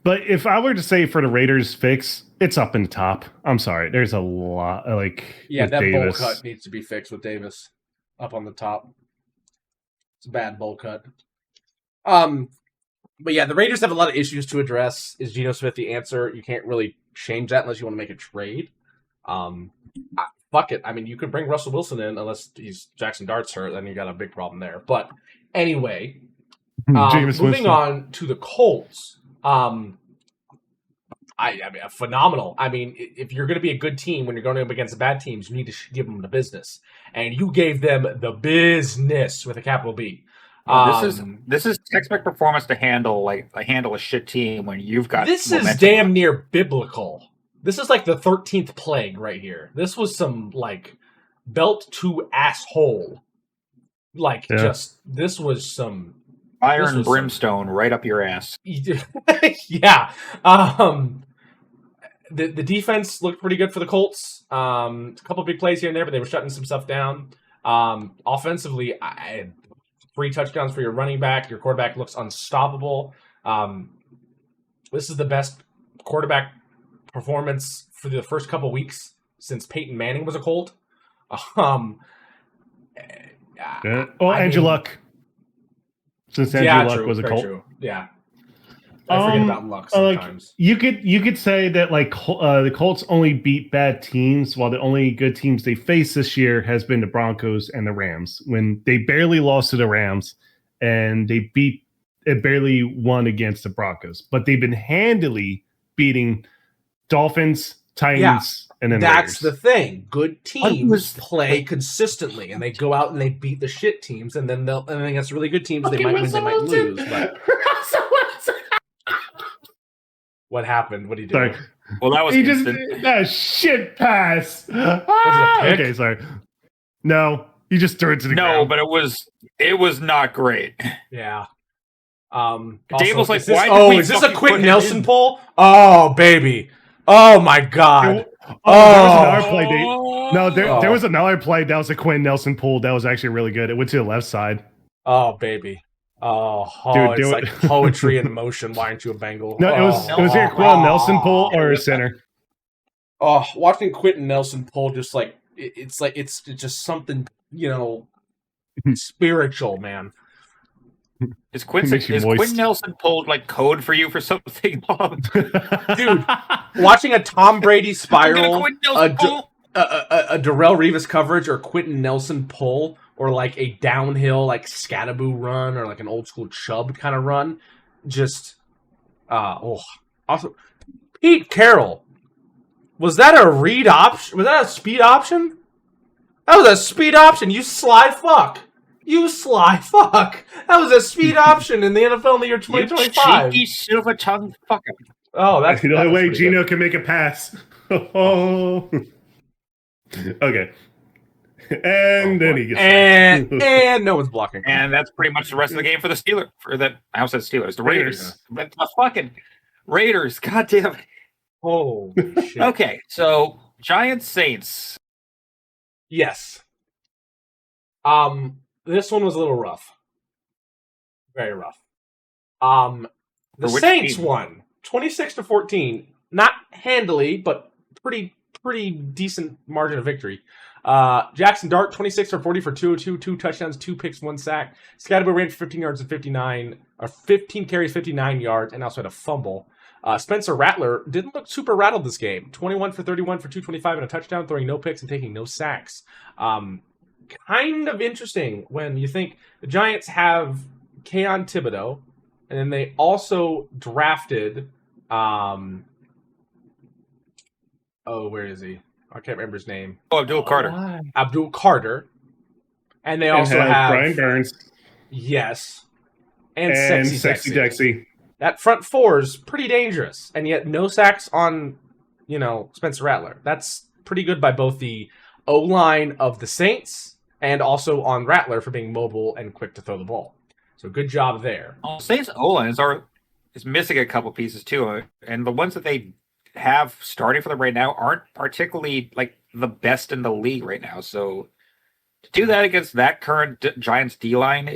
But if I were to say for the Raiders fix, it's up in the top. I'm sorry. There's a lot that Davis. Bowl cut needs to be fixed with Davis up on the top. It's a bad bowl cut. But yeah, the Raiders have a lot of issues to address. Is Geno Smith the answer? You can't really change that unless you want to make a trade. Fuck it. I mean, you could bring Russell Wilson in unless Jackson Dart's hurt, then you got a big problem there. But anyway, moving on to the Colts. I mean, phenomenal. I mean, if you're going to be a good team when you're going up against bad teams, you need to give them the business, and you gave them the business with a capital B. This is textbook performance to handle a shit team when you've got. This is damn near biblical. This is like the 13th plague right here. This was some like belt to asshole, this was some. Fire and brimstone right up your ass. Yeah. The defense looked pretty good for the Colts. A couple of big plays here and there, but they were shutting some stuff down. Offensively, I had 3 touchdowns for your running back. Your quarterback looks unstoppable. This is the best quarterback performance for the first couple weeks since Peyton Manning was a Colt. Andrew Luck. since Andrew Yeah, Luck true. was a Very Colt. true. Yeah. I forget about Luck sometimes. You could say that the Colts only beat bad teams, while the only good teams they faced this year has been the Broncos and the Rams. When they barely lost to the Rams, and they barely won against the Broncos, but they've been handily beating Dolphins, Titans, and then That's the Raiders. thing. Good teams play consistently, and they go out and they beat the shit teams, and then against really good teams they might win, they might lose. But what happened? What did he do? Sorry. Well, that was He instant. just that shit pass. Was it a pick? Okay, sorry. No, he just threw it to the ground. but it was not great. Yeah. Dable's like, is this, why did we is this a fucking Quentin put him Nelson in? pull? Oh, baby. Oh, my God. There was another play. There was another play that was a Quentin Nelson pull that was actually really good. It went to the left side. Oh, baby. Dude, it's like poetry in motion. Why aren't you a Bengal? No, it was either Quentin Nelson pull or a center. Oh, watching Quentin Nelson pull just like it's just something, spiritual, man. Is It makes you moist. Quinn Nelson pulled like code for you for something? Dude, watching a Tom Brady spiral, Quinn Nelson pull? a Darrell Revis coverage or Quentin Nelson pull, or like a downhill like Scattaboo run or like an old school Chubb kind of run, just also Pete Carroll, was that a read option? Was that a speed option? That was a speed option. You sly fuck. That was a speed option in the NFL in the year 2025. You cheeky silver-tongued fucker. Oh, That's the only way Gino can make a pass. Oh. Okay. And then he gets and no one's blocking. And that's pretty much the rest of the game for the Steelers. I almost said Steelers. The Raiders. The fucking Raiders. God damn it. Holy shit. Okay, so Giants Saints. Yes. This one was a little rough. Very rough. The Saints won 26-14. Not handily, but pretty decent margin of victory. Jackson Dart, 26 for 40 for 202, 2 touchdowns, 2 picks, 1 sack. Scatterbo ran for 15 yards and 15 carries, 59 yards, and also had a fumble. Spencer Rattler didn't look super rattled this game. 21 for 31 for 225 and a touchdown, throwing no picks and taking no sacks. Kind of interesting when you think the Giants have Keon Thibodeau, and then they also drafted where is he? I can't remember his name. Abdul Carter. Abdul Carter. And they also have Brian Burns. Yes. And Sexy Dexy. That front four is pretty dangerous. And yet no sacks on, Spencer Rattler. That's pretty good by both the O-line of the Saints and also on Rattler for being mobile and quick to throw the ball. So good job there. Saints O-line is missing a couple pieces too. And the ones that they have starting for them right now aren't particularly like the best in the league right now. So to do that against that current Giants D-line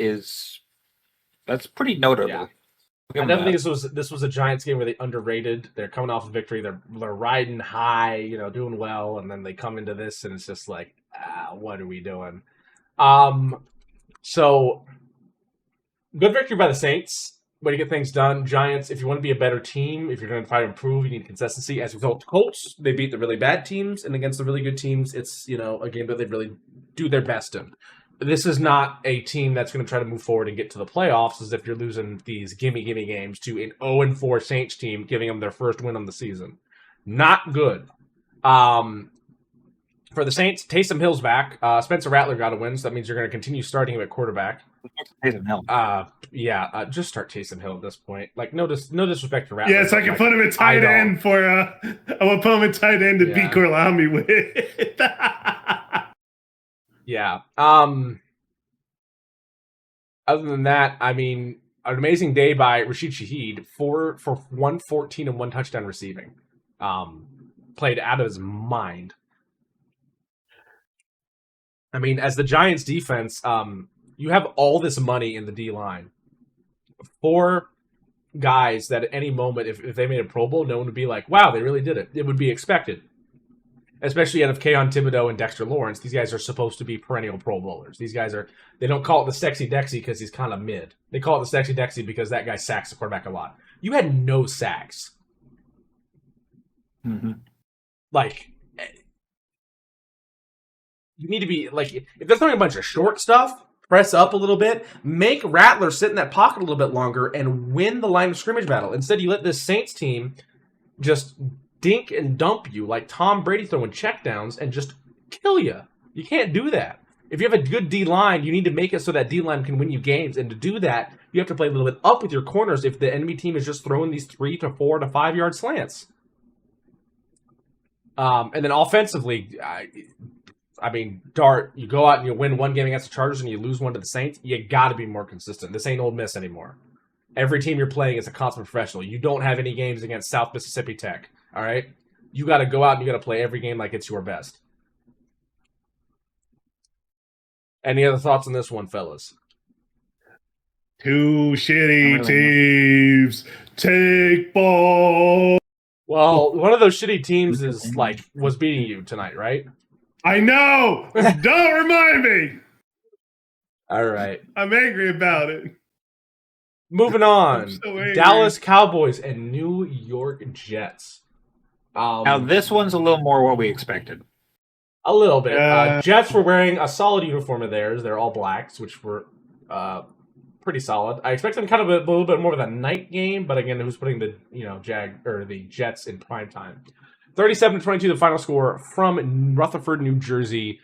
that's pretty notable. Yeah. I definitely think this was a Giants game where they underrated. They're coming off a victory. They're riding high, doing well, and then they come into this and it's just like, what are we doing? So good victory by the Saints. Way to get things done. Giants, if you want to be a better team, if you're going to try to improve, you need consistency. As we told the Colts, they beat the really bad teams, and against the really good teams, it's, a game that they really do their best in. This is not a team that's going to try to move forward and get to the playoffs as if you're losing these gimme games to an 0-4 Saints team, giving them their first win on the season. Not good. For the Saints, Taysom Hill's back. Spencer Rattler got a win, so that means you're going to continue starting him at quarterback. Taysom Hill. Just start Taysom Hill at this point. Like, no disrespect to Rattler. Yeah, so I can put him at tight end for I will put him at tight end to beat Gorlami with. Yeah. Other than that, I mean, an amazing day by Rashid Shaheed, 4 for 114 and 1 touchdown receiving. Played out of his mind. I mean, as the Giants defense, you have all this money in the D-line. 4 guys that at any moment, if they made a Pro Bowl, no one would be like, wow, they really did it. It would be expected. especially out of Keon Thibodeau and Dexter Lawrence. These guys are supposed to be perennial Pro Bowlers. These guys are, they don't call it the sexy Dexy because he's kind of mid. They call it the sexy Dexy because that guy sacks the quarterback a lot. You had no sacks. Mm-hmm. Like, you need to be, like, if they're throwing a bunch of short stuff, press up a little bit, make Rattler sit in that pocket a little bit longer, and win the line of scrimmage battle. Instead, you let this Saints team just dink and dump you like Tom Brady throwing checkdowns and just kill you. You can't do that. If you have a good D-line, you need to make it so that D-line can win you games. And to do that, you have to play a little bit up with your corners if the enemy team is just throwing these 3 to 4 to 5 yard slants. And then offensively, I mean, Dart, you go out and you win one game against the Chargers and you lose one to the Saints, you got to be more consistent. This ain't Ole Miss anymore. Every team you're playing is a consummate professional. You don't have any games against South Mississippi Tech, all right? You got to go out and you got to play every game like it's your best. Any other thoughts on this one, fellas? Two shitty teams take ball. Well, one of those shitty teams is like was beating you tonight, right? I know. Don't remind me. All right. I'm angry about it. Moving on. I'm so angry. Dallas Cowboys and New York Jets. Now this one's a little more what we expected. A little bit. Jets were wearing a solid uniform of theirs. They're all blacks, which were pretty solid. I expected them kind of a little bit more of a night game, but again, who's putting the the Jets in prime time? 37-22, the final score from Rutherford, New Jersey.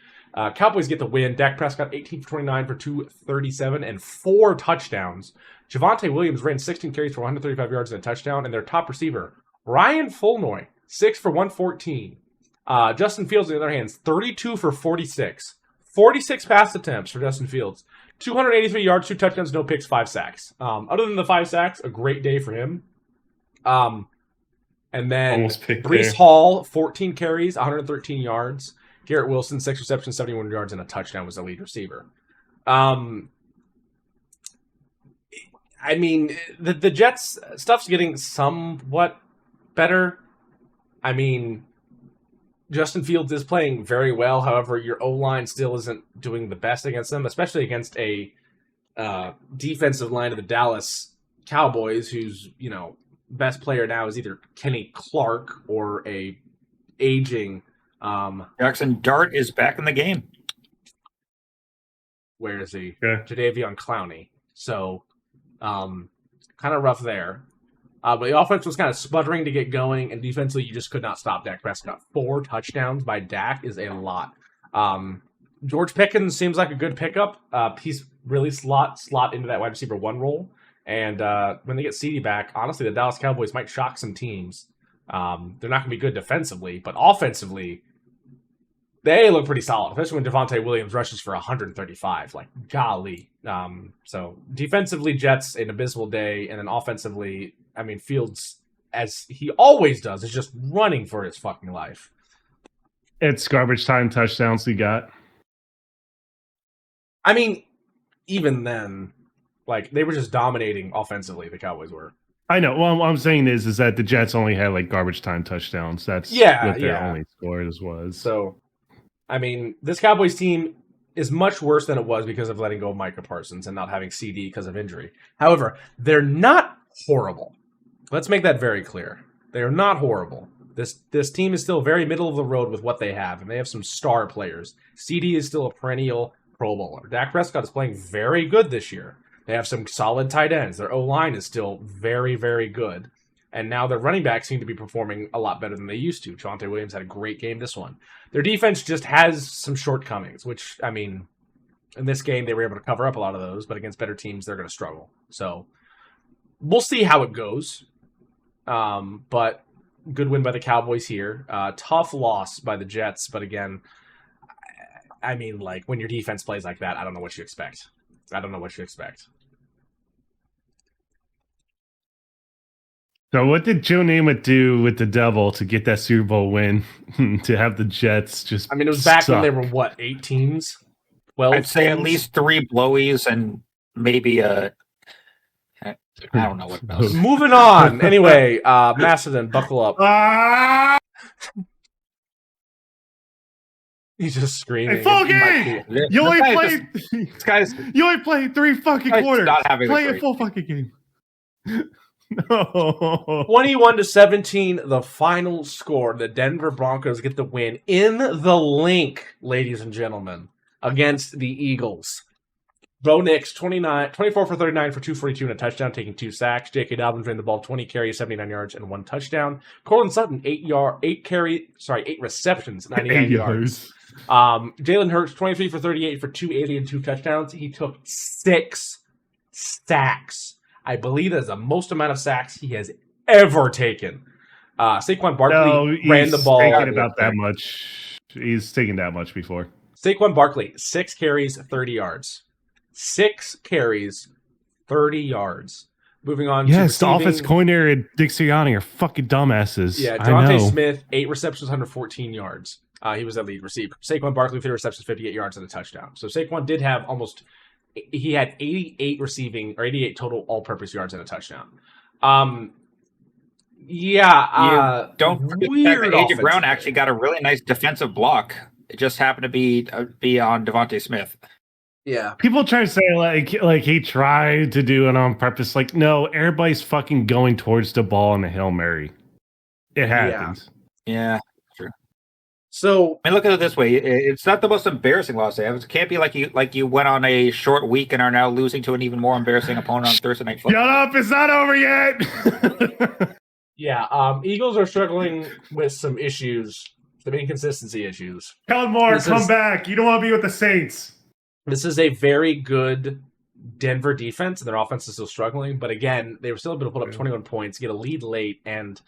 Cowboys get the win. Dak Prescott 18 for 29 for 237 and 4 touchdowns. Javonte Williams ran 16 carries for 135 yards and a touchdown, and their top receiver Ryan Fulnoy 6 for 114. Justin Fields, on the other hand, 32 for 46. 46 pass attempts for Justin Fields. 283 yards, 2 touchdowns, no picks, 5 sacks. Other than the 5 sacks, a great day for him. And then Breece Hall, 14 carries, 113 yards. Garrett Wilson, 6 receptions, 71 yards, and a touchdown was the lead receiver. I mean, the Jets stuff's getting somewhat better. I mean, Justin Fields is playing very well. However, your O-line still isn't doing the best against them, especially against a defensive line of the Dallas Cowboys, whose best player now is either Kenny Clark or a aging. Jackson Dart is back in the game. Where is he? Okay. Jadeveon Clowney. So, kind of rough there. But the offense was kind of sputtering to get going, and defensively, you just could not stop Dak Prescott. 4 touchdowns by Dak is a lot. George Pickens seems like a good pickup. He's really slot into that wide receiver 1 role. And when they get CD back, honestly, the Dallas Cowboys might shock some teams. They're not going to be good defensively, but offensively, they look pretty solid, especially when Javonte Williams rushes for 135. Like, golly. So defensively, Jets, an abysmal day. And then offensively, I mean, Fields, as he always does, is just running for his fucking life. It's garbage time touchdowns we got. I mean, even then, like, they were just dominating offensively, the Cowboys were. I know. Well, what I'm saying is that the Jets only had like garbage time touchdowns. That's what their only scores was. So, I mean, this Cowboys team is much worse than it was because of letting go of Micah Parsons and not having CD because of injury. However, they're not horrible. Let's make that very clear. They are not horrible. This team is still very middle of the road with what they have, and they have some star players. CD is still a perennial Pro Bowler. Dak Prescott is playing very good this year. They have some solid tight ends. Their O-line is still very, very good. And now their running backs seem to be performing a lot better than they used to. Javonte Williams had a great game this one. Their defense just has some shortcomings, which, I mean, in this game they were able to cover up a lot of those, but against better teams they're going to struggle. So we'll see how it goes. But good win by the Cowboys here. Tough loss by the Jets, but again, I mean, like, when your defense plays like that, I don't know what you expect. So what did Joe Namath do with the Devil to get that Super Bowl win? To have the Jets just I mean, it was back when they were, what, 8 teams? 12 I'd say teams? at least 3 blowies and maybe I don't know what else. Moving on. Anyway, Macedon, buckle up. He's just screaming. Hey, full He might game! be- You only This played. This guy's You only played 3 fucking Guy's quarters. not having a Play a great full fucking game. No. 21-17, the final score. The Denver Broncos get the win in the link, ladies and gentlemen, against the Eagles. Bo Nix, 24 for 39 for 242 and a touchdown, taking 2 sacks. J.K. Dobbins ran the ball 20 carries, 79 yards, and 1 touchdown. Cortland Sutton, 8 receptions, 99 yards. Jalen Hurts, 23 for 38 for 280 and 2 touchdowns. He took 6 sacks. I believe that is the most amount of sacks he has ever taken. Saquon Barkley ran the ball. Taking about that much. He's taken that much before. Saquon Barkley, 6 carries, 30 yards. 6 carries, 30 yards. Moving on to Yes, the receiving. offense coordinator and Dick Sirianni are fucking dumbasses. Yeah, I know. Devontae Smith, 8 receptions, 114 yards. He was the lead receiver. Saquon Barkley, 3 receptions, 58 yards, and a touchdown. So Saquon did have he had 88 receiving, or 88 total all-purpose yards and a touchdown. Don't forget weird that A.J. Brown offense. actually got a really nice defensive block. It just happened to be on Devontae Smith. Yeah. People try to say like he tried to do it on purpose. Like, no, everybody's fucking going towards the ball in the Hail Mary. It happens. Yeah, true. So I mean, look at it this way: it's not the most embarrassing loss they have. It can't be like you went on a short week and are now losing to an even more embarrassing opponent on Thursday Night Football. Shut up! It's not over yet. Eagles are struggling with some issues, some inconsistency issues. Kellen Moore, come back. You don't want to be with the Saints. This is a very good Denver defense, and their offense is still struggling. But again, they were still able to put up 21 points, get a lead late, and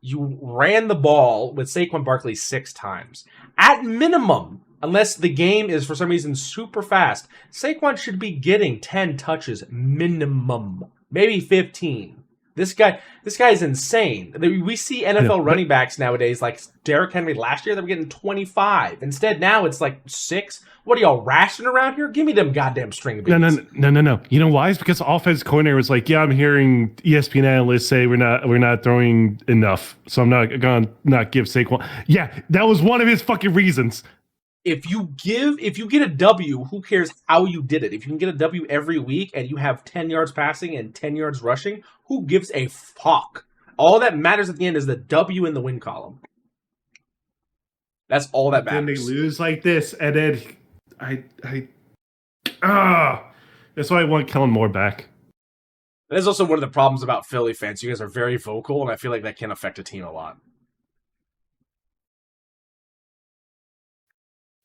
you ran the ball with Saquon Barkley 6 times. At minimum, unless the game is for some reason super fast, Saquon should be getting 10 touches minimum, maybe 15. This guy is insane. We see NFL running backs nowadays, like Derrick Henry last year, they were getting 25. Instead, now it's like 6. What are y'all rationing around here? Give me them goddamn string beans. No. You know why? It's because the offense coordinator was like, "Yeah, I'm hearing ESPN analysts say we're not throwing enough, so I'm not gonna not give Saquon." Yeah, that was one of his fucking reasons. If you get a W, who cares how you did it? If you can get a W every week and you have 10 yards passing and 10 yards rushing, who gives a fuck? All that matters at the end is the W in the win column. That's all that matters. Then they lose like this, and then that's why I want Kellen Moore back. That's also one of the problems about Philly fans. You guys are very vocal, and I feel like that can affect a team a lot.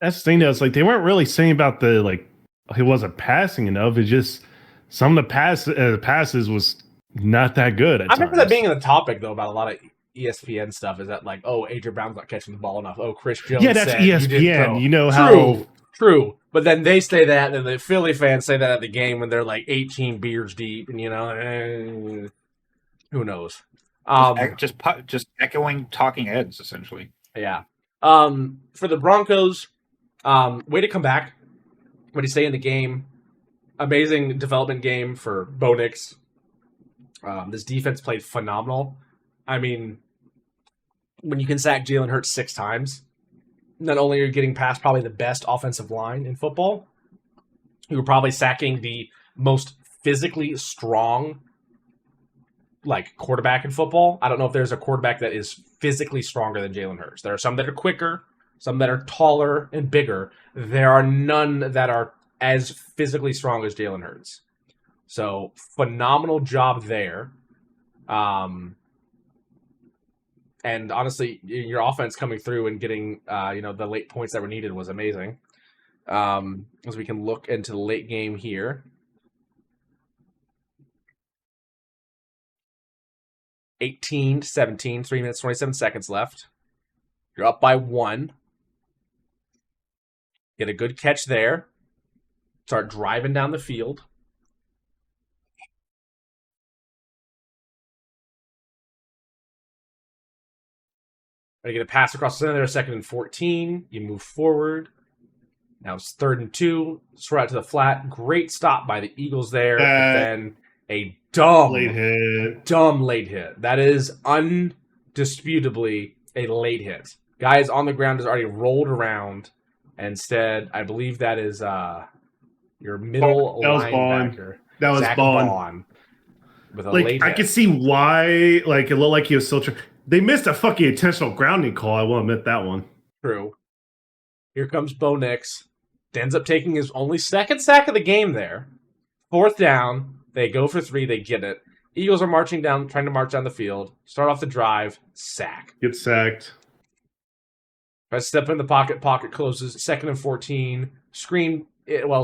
That's the thing, though. It's like they weren't really saying about he wasn't passing enough. It's just some of the passes was not that good. I remember that being in the topic though about a lot of ESPN stuff. Is that like, oh, A.J. Brown's not catching the ball enough. Oh, Chris Jones. Yeah, that's said ESPN. You know True. But then they say that, and the Philly fans say that at the game when they're like 18 beers deep, and who knows? Just echoing talking heads, essentially. Yeah. For the Broncos, way to come back. Way to stay in the game. Amazing development game for Bo Nix. This defense played phenomenal. I mean, when you can sack Jalen Hurts 6 times, not only are you getting past probably the best offensive line in football, you were probably sacking the most physically strong quarterback in football. I don't know if there's a quarterback that is physically stronger than Jalen Hurts. There are some that are quicker, some that are taller and bigger. There are none that are as physically strong as Jalen Hurts. So, phenomenal job there. And honestly, your offense coming through and getting the late points that were needed was amazing. As we can look into the late game here. 18-17, 3 minutes, 27 seconds left. You're up by 1. Get a good catch there. Start driving down the field. Ready to get a pass across the center there, 2nd and 14. You move forward. Now it's 3rd and 2. Throw out to the flat. Great stop by the Eagles there. But then a dumb late hit. That is undisputably a late hit. Guy is on the ground, has already rolled around, Instead, I believe that is your middle That was linebacker. That was Zach Bond. With a Like, late I hit. could see why. Like, it looked like he was still. They missed a fucking intentional grounding call. I will admit that one. True. Here comes Bo Nix. Ends up taking his only second sack of the game there. 4th down. They go for 3. They get it. Eagles are marching down, trying to march down the field. Start off the drive. Sack. Get sacked. If I step in the pocket, pocket closes. 2nd and 14. Screen,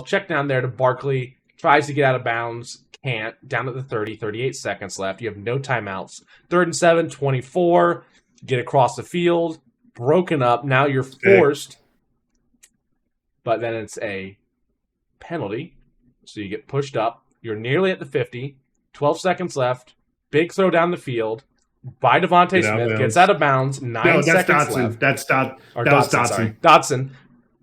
check down there to Barkley. Tries to get out of bounds. Can't. Down at the 30. 38 seconds left. You have no timeouts. 3rd and 7. 24. Get across the field. Broken up. Now you're forced. But then it's a penalty. So you get pushed up. You're nearly at the 50. 12 seconds left. Big throw down the field by Devontae Smith. Gets out of bounds. 9 seconds Dotson. left. That was Dotson. Sorry. Dotson.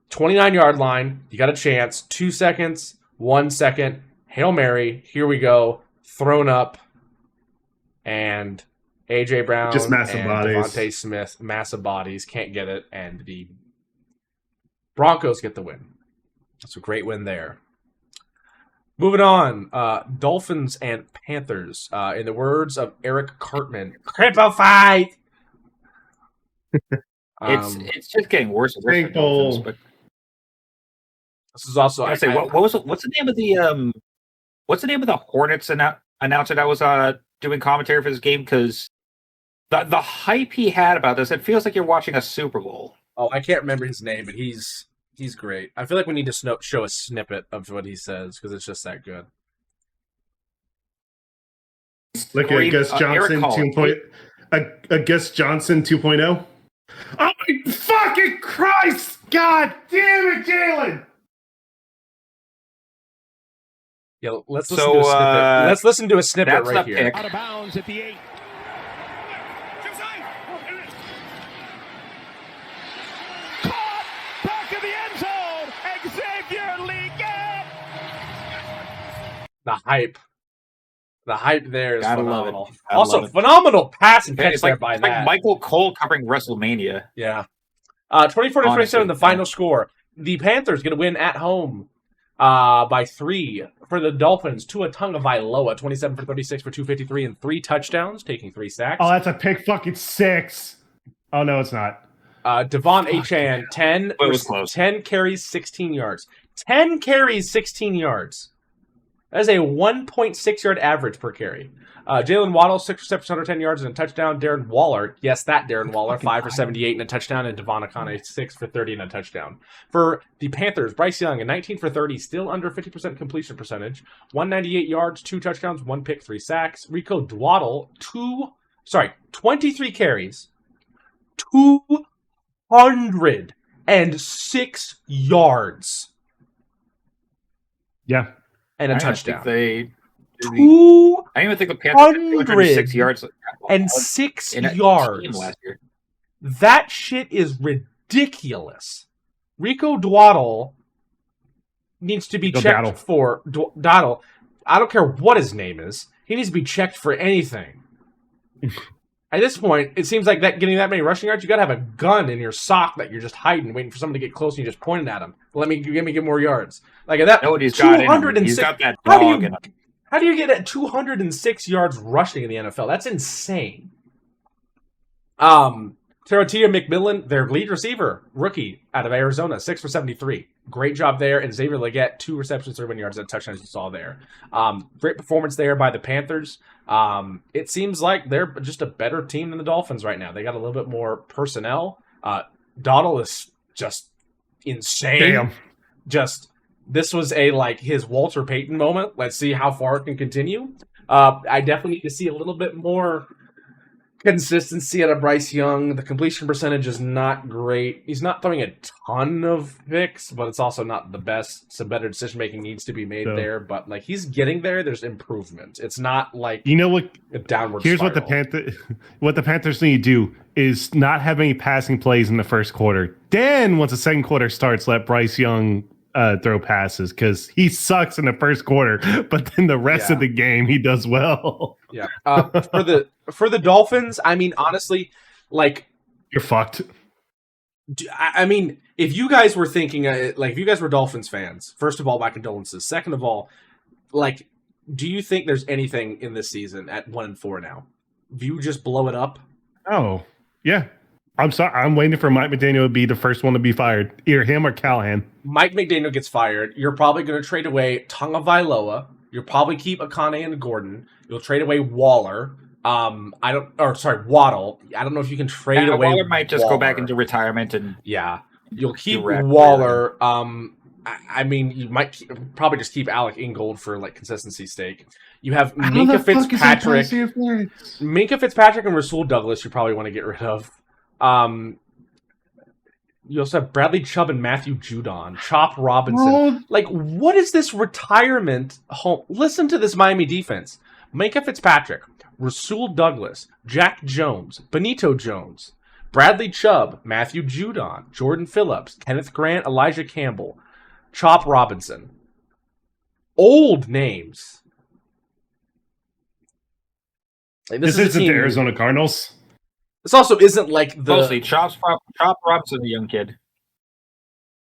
29-yard line. You got a chance. 2 seconds. 1 second. Hail Mary. Here we go. Thrown up. And A.J. Brown Just massive and bodies. Devontae Smith. Massive bodies. Can't get it. And the Broncos get the win. That's a great win there. Moving on, Dolphins and Panthers. In the words of Eric Cartman, cripple fight. It's just getting worse and worse for Dolphins. But this is also. what's the name of the Hornets announcer that was doing commentary for this game? Because the hype he had about this, it feels like you're watching a Super Bowl. Oh, I can't remember his name, but he's great. I feel like we need to show a snippet of what he says because it's just that good. Look at Gus Johnson 2.0. Gus Johnson 2.0. Oh my fucking Christ! God damn it, Jalen! Yeah, let's listen to a snippet. Let's listen to a snippet right here. Out of bounds at the 8. The hype there is phenomenal. Love it. Phenomenal pass and catch It's like that. Michael Cole covering WrestleMania. Yeah. 24-27, the final score. The Panthers going to win at home by 3. For the Dolphins, Tua Tagovailoa, 27 for 36 for 253 and 3 touchdowns, taking 3 sacks. Oh, that's a pick fucking 6. Oh, no, it's not. Devon Achane, 10 carries, 16 yards. 10 carries, 16 yards. That is a 1.6-yard average per carry. Jalen Waddle, 6 receptions, 110 yards and a touchdown. Darren Waller, yes, that Darren Waller, 5 for 78 and a touchdown. And Devon Achane, 6 for 30 and a touchdown. For the Panthers, Bryce Young, a 19 for 30, still under 50% completion percentage. 198 yards, 2 touchdowns, 1 pick, 3 sacks. Rico Dwaddle, 23 carries, 206 yards. Yeah. And a touchdown. I don't even think the Panthers had 206 yards. And 6 yards. Last year. That shit is ridiculous. Rico Dwaddle needs to be checked for Dwaddle. I don't care what his name is. He needs to be checked for anything. At this point, it seems like getting that many rushing yards, you got to have a gun in your sock that you're just hiding, waiting for someone to get close, and you just pointing at him. Let me get more yards. Like at that, no, he's got that dog in him. How do you get at 206 yards rushing in the NFL? That's insane. Taratia McMillan, their lead receiver, rookie out of Arizona, 6 for 73. Great job there. And Xavier Legette, 2 receptions, 31 yards, and a touchdown, as you saw there. Great performance there by the Panthers. It seems like they're just a better team than the Dolphins right now. They got a little bit more personnel. Dottle is just insane. Damn. This was his Walter Payton moment. Let's see how far it can continue. I definitely need to see a little bit more consistency out of Bryce Young. The completion percentage is not great. He's not throwing a ton of picks, but it's also not the best. Some better decision making needs to be made there. But he's getting there. There's improvement. It's not a downward. Here's spiral. what the Panthers need to do is not have any passing plays in the first quarter. Then once the second quarter starts, let Bryce Young throw passes because he sucks in the first quarter, but then the rest of the game he does well. Yeah. For the Dolphins, I mean, honestly, you're fucked. I mean, if you guys were thinking, if you guys were Dolphins fans, first of all, my condolences. Second of all, do you think there's anything in this season at 1-4 now? Do you just blow it up? Oh, yeah. I'm sorry. I'm waiting for Mike McDaniel to be the first one to be fired. Either him or Callahan. Mike McDaniel gets fired. You're probably going to trade away Tonga Vailoa. You'll probably keep Akane and Gordon. You'll trade away Waller. Waddle. I don't know if you can trade away. Waller might just go back into retirement and you'll keep Waller. I mean, you might probably just keep Alec Ingold for consistency's sake. You have Minka Fitzpatrick. Minka Fitzpatrick and Rasul Douglas. You probably want to get rid of. You also have Bradley Chubb and Matthew Judon, Chop Robinson. What is this retirement home? Listen to this Miami defense. Minka Fitzpatrick, Rasul Douglas, Jack Jones, Benito Jones, Bradley Chubb, Matthew Judon, Jordan Phillips, Kenneth Grant, Elijah Campbell, Chop Robinson. Old names. This isn't the Arizona Cardinals. This also isn't the... Mostly Chop Robinson, the young kid.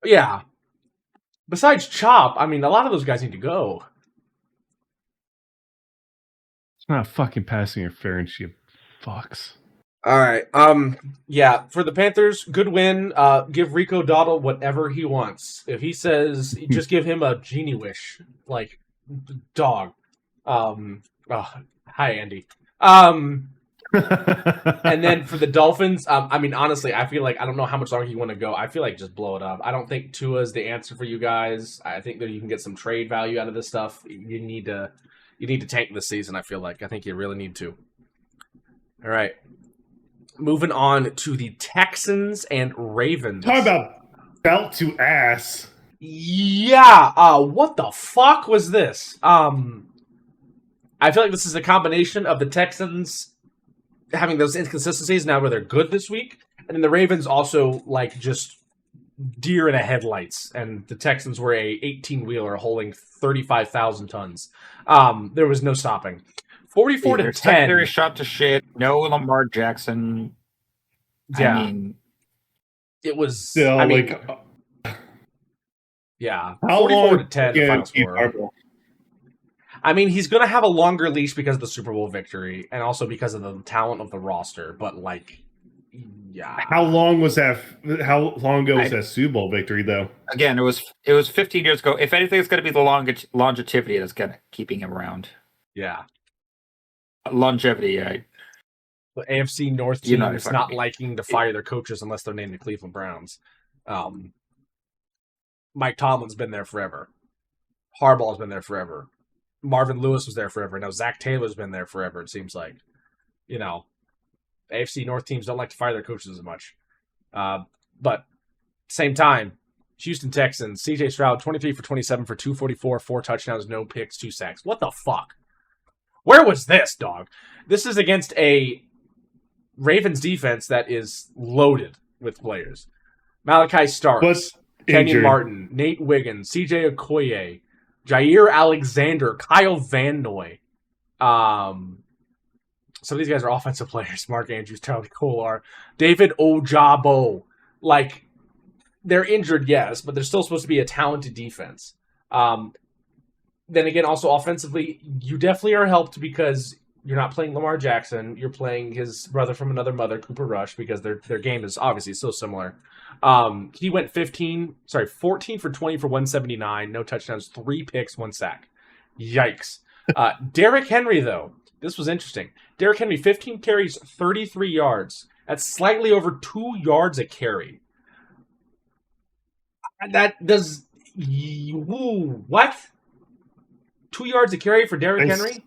Yeah. Besides Chop, I mean, a lot of those guys need to go. It's not fucking passing interference, you fucks. All right. Yeah, for the Panthers, good win. Give Rico Dowdle whatever he wants. If he says, just give him a genie wish. Dog. Hi, Andy. And then for the Dolphins, I mean, honestly, I feel I don't know how much longer you want to go. I feel just blow it up. I don't think Tua's the answer for you guys. I think that you can get some trade value out of this stuff. You need to tank this season, I feel like. I think you really need to. All right. Moving on to the Texans and Ravens. Talk about belt to ass. Yeah. What the fuck was this? I feel like this is a combination of the Texans having those inconsistencies now where they're good this week, and then the Ravens also just deer in the headlights, and the Texans were a 18-wheeler holding 35,000 tons. There was no stopping. 44-10. Secondary shot to shit. No Lamar Jackson. Yeah. I mean, it was. Still, yeah. How 44-10. The final long? score. I mean, he's going to have a longer leash because of the Super Bowl victory, and also because of the talent of the roster. But yeah. How long was that? How long ago was that Super Bowl victory, though? Again, it was 15 years ago. If anything, it's going to be the longevity that's going to keeping him around. Yeah. Longevity, right? The AFC North team is not liking to fire their coaches unless they're named the Cleveland Browns. Mike Tomlin's been there forever. Harbaugh's been there forever. Marvin Lewis was there forever. Now Zach Taylor's been there forever, it seems like. AFC North teams don't like to fire their coaches as much. But same time, Houston Texans, CJ Stroud, 23 for 27 for 244, 4 touchdowns, no picks, 2 sacks. What the fuck? Where was this, dog? This is against a Ravens defense that is loaded with players. Malachi Starks, Kenyon Martin, Nate Wiggins, CJ Okoye, Jair Alexander, Kyle Van Noy. Some of these guys are offensive players. Mark Andrews, Charlie Kolar, David Ojabo. They're injured, yes, but they're still supposed to be a talented defense. Then again, also offensively, you definitely are helped because you're not playing Lamar Jackson. You're playing his brother from another mother, Cooper Rush, because their game is obviously so similar. He went 14 for 20 for 179, no touchdowns, 3 picks, 1 sack. Yikes. Derrick Henry, though, this was interesting. Derrick Henry, 15 carries, 33 yards. That's slightly over 2 yards a carry. That does... What? 2 yards a carry for Derrick Henry?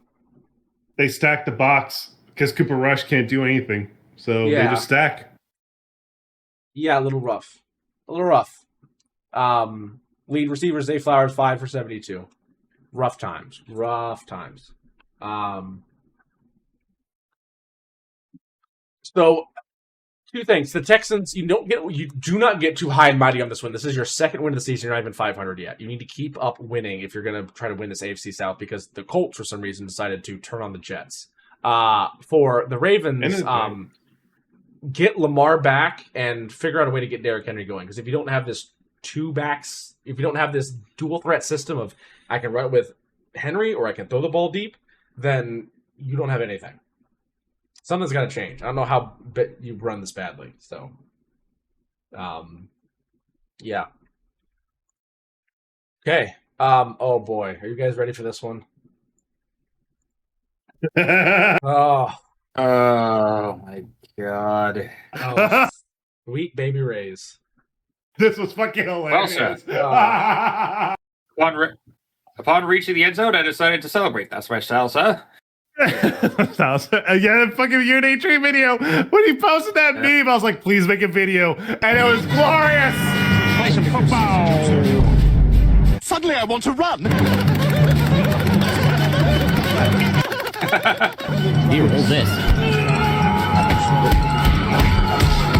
They stack the box because Cooper Rush can't do anything. So they just stack. Yeah, a little rough. Lead receivers, Zay Flowers, 5 for 72. Rough times. So, two things. The Texans, you do not get too high and mighty on this one. This is your second win of the season. You're not even 500 yet. You need to keep up winning if you're going to try to win this AFC South because the Colts, for some reason, decided to turn on the Jets. For the Ravens, get Lamar back and figure out a way to get Derrick Henry going. Because if you don't have this two backs, if you don't have this dual threat system of I can run it with Henry or I can throw the ball deep, then you don't have anything. Something's got to change. I don't know how you run this badly. So, yeah. Okay. Oh boy, are you guys ready for this one? Oh. Oh my god. Oh, sweet baby Rays. This was fucking hilarious. Well said. Upon reaching the end zone, I decided to celebrate. That's my salsa. Yeah, fucking Unity Tree video. When he posted that meme, I was like, please make a video. And it was glorious. Play some football. Suddenly I want to run. Here, hold this.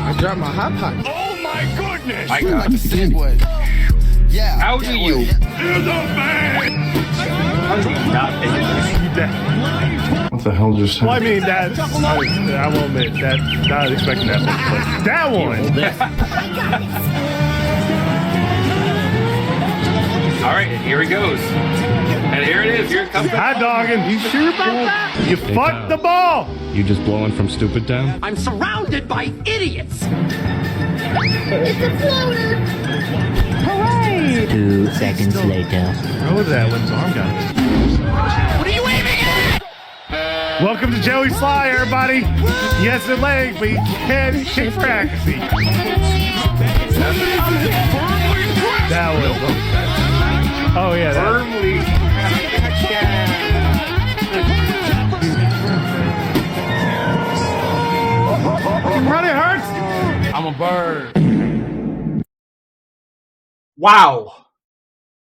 I dropped my hot pot. Oh my goodness! My god. Yeah. How do you? You're the man. What the hell just Well, I happened? mean, that's, I will admit, that not expecting that one. But that one. All right, here he goes. And here it is. Here it comes. Hot dogging. You sure about that? You fucked the ball. You just blowing from stupid town? I'm surrounded by idiots. It's a floater! Hooray! 2 seconds later. Oh, look at that when his arm got it. What are you aiming at? Welcome to Joey Sly, everybody. Yes, a leg, but you can't hit for accuracy. That was. Oh, yeah. Firmly. Running hurts. I'm a bird. Wow.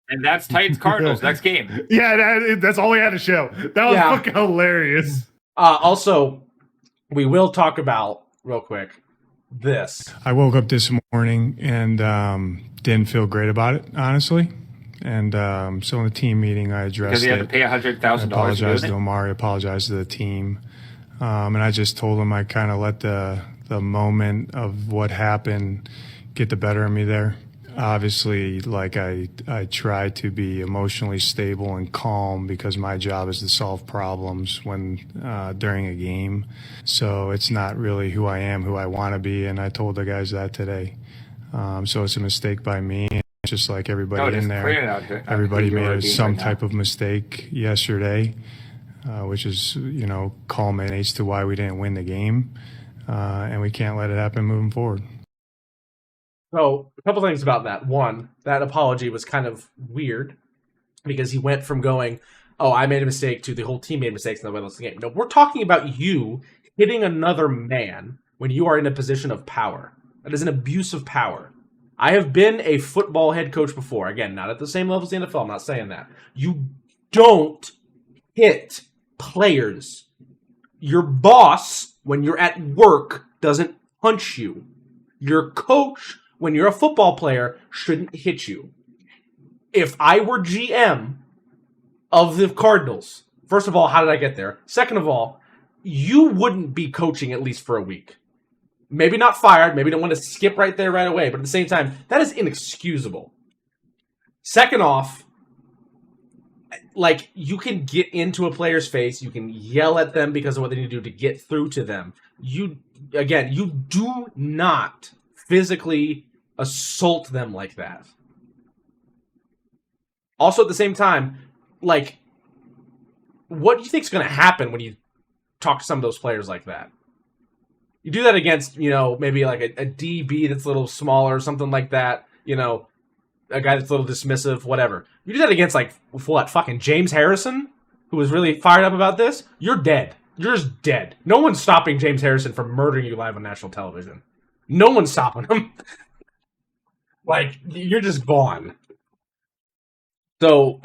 And that's Titans Cardinals next game. Yeah, that's all we had to show. That was Yeah. fucking hilarious. Also, we will talk about, real quick, this. I woke up this morning and didn't feel great about it, honestly. And so in the team meeting, I addressed Because you had to it. pay I $100,000. apologized to Omari, apologized to the team. And I just told him I kind of let the moment of what happened get the better of me there. Obviously, like I try to be emotionally stable and calm because my job is to solve problems when during a game. So it's not really who I am, who I want to be, and I told the guys that today. So it's a mistake by me. It's just like everybody in there. Everybody made some type of mistake yesterday, which is culminates to why we didn't win the game, and we can't let it happen moving forward. So, a couple things about that. One, that apology was kind of weird because he went from going, oh, I made a mistake, to the whole team made mistakes in the way of the game. No, we're talking about you hitting another man when you are in a position of power. That is an abuse of power. I have been a football head coach before. Again, not at the same level as the NFL. I'm not saying that. You don't hit players. Your boss, when you're at work, doesn't punch you. Your coach, when you're a football player, shouldn't hit you. If I were GM of the Cardinals, first of all, how did I get there? Second of all, you wouldn't be coaching at least for a week. Maybe not fired, maybe don't want to skip right there right away, but at the same time, that is inexcusable. Second off, like, you can get into a player's face, you can yell at them because of what they need to do to get through to them. You do not physically assault them like that. Also, at the same time, like, what do you think is going to happen when you talk to some of those players like that? You do that against, maybe like a DB that's a little smaller or something like that, a guy that's a little dismissive, whatever. You do that against, like, what, fucking James Harrison, who was really fired up about this? You're dead. You're just dead. No one's stopping James Harrison from murdering you live on national television. No one's stopping him. Like, you're just gone. So,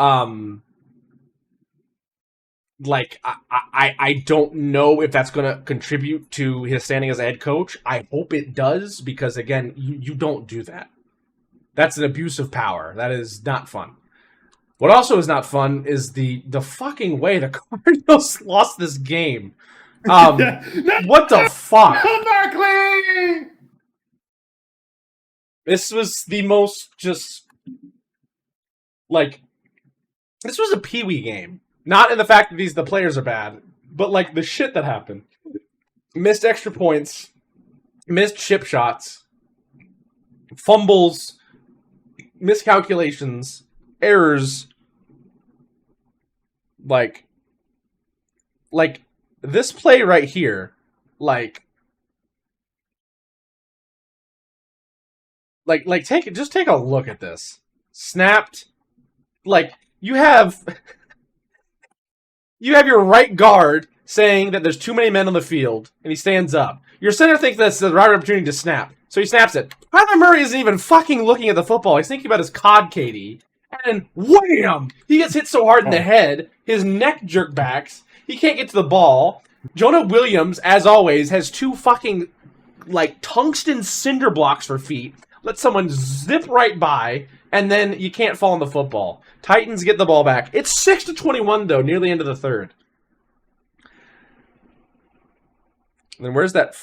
like, I don't know if that's going to contribute to his standing as a head coach. I hope it does, because, again, you don't do that. That's an abuse of power. That is not fun. What also is not fun is the fucking way the Cardinals lost this game. What the fuck? Barkley! This was the most just like this was a peewee game. Not in the fact that the players are bad, but like the shit that happened. Missed extra points, missed chip shots, fumbles, miscalculations, errors. Like this play right here, take a look at this. Snapped, you have your right guard saying that there's too many men on the field, and he stands up. Your center thinks that's the right opportunity to snap, so he snaps it. Kyler Murray isn't even fucking looking at the football. He's thinking about his cod Katie. And wham! He gets hit so hard in the head, his neck jerk backs. He can't get to the ball. Jonah Williams, as always, has two fucking, tungsten cinder blocks for feet. Let someone zip right by, and then you can't fall on the football. Titans get the ball back. It's 6-21, though, near the end of the third. And then where's that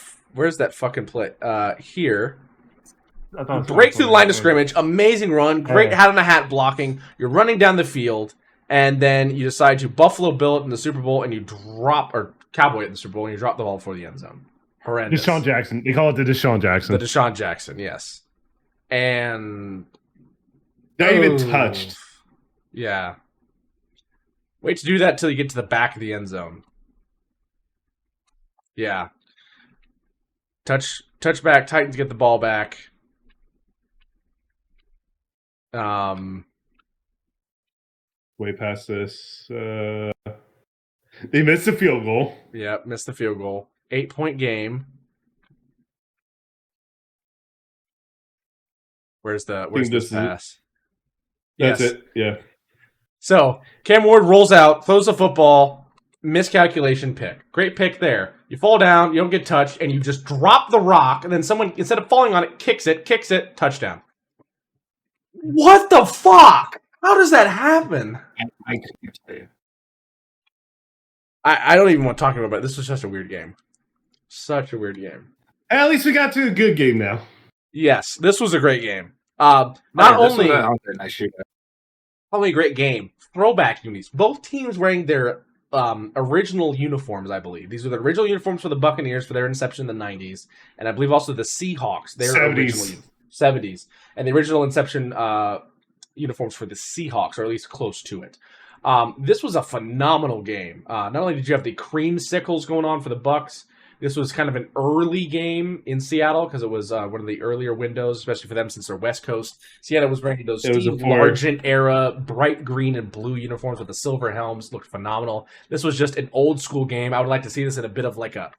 fucking play? Here. Break through the line of scrimmage, amazing run, great hat on a hat blocking. You're running down the field, and then you decide to Buffalo Bill it in the Super Bowl, and you drop, or Cowboy it in the Super Bowl, and you drop the ball before the end zone. Horrendous. Deshaun Jackson. They call it the Deshaun Jackson. The Deshaun Jackson, yes. And not even touched. Yeah. Wait to do that till you get to the back of the end zone. Yeah. Touchback, Titans get the ball back. Way past this. They missed the field goal. Yeah, missed the field goal. 8-point game. Where's this pass? That's it. Yeah. So Cam Ward rolls out, throws the football, miscalculation pick. Great pick there. You fall down, you don't get touched, and you just drop the rock, and then someone, instead of falling on it, kicks it, touchdown. What the fuck? How does that happen? I can't tell you. I don't even want to talk about it. This was such a weird game. Such a weird game. At least we got to a good game now. Yes, this was a great game. Not only a great game, throwback unis. Both teams wearing their original uniforms, I believe. These were the original uniforms for the Buccaneers for their inception in the 90s, and I believe also the Seahawks. Their 70s. 70s. And the original inception uniforms for the Seahawks, or at least close to it. This was a phenomenal game. Not only did you have the creamsicles going on for the Bucs, this was kind of an early game in Seattle because it was one of the earlier windows, especially for them since they're West Coast. Seattle was wearing those Steve Largent era bright green and blue uniforms with the silver helms. Looked phenomenal. This was just an old school game. I would like to see this in a bit of like a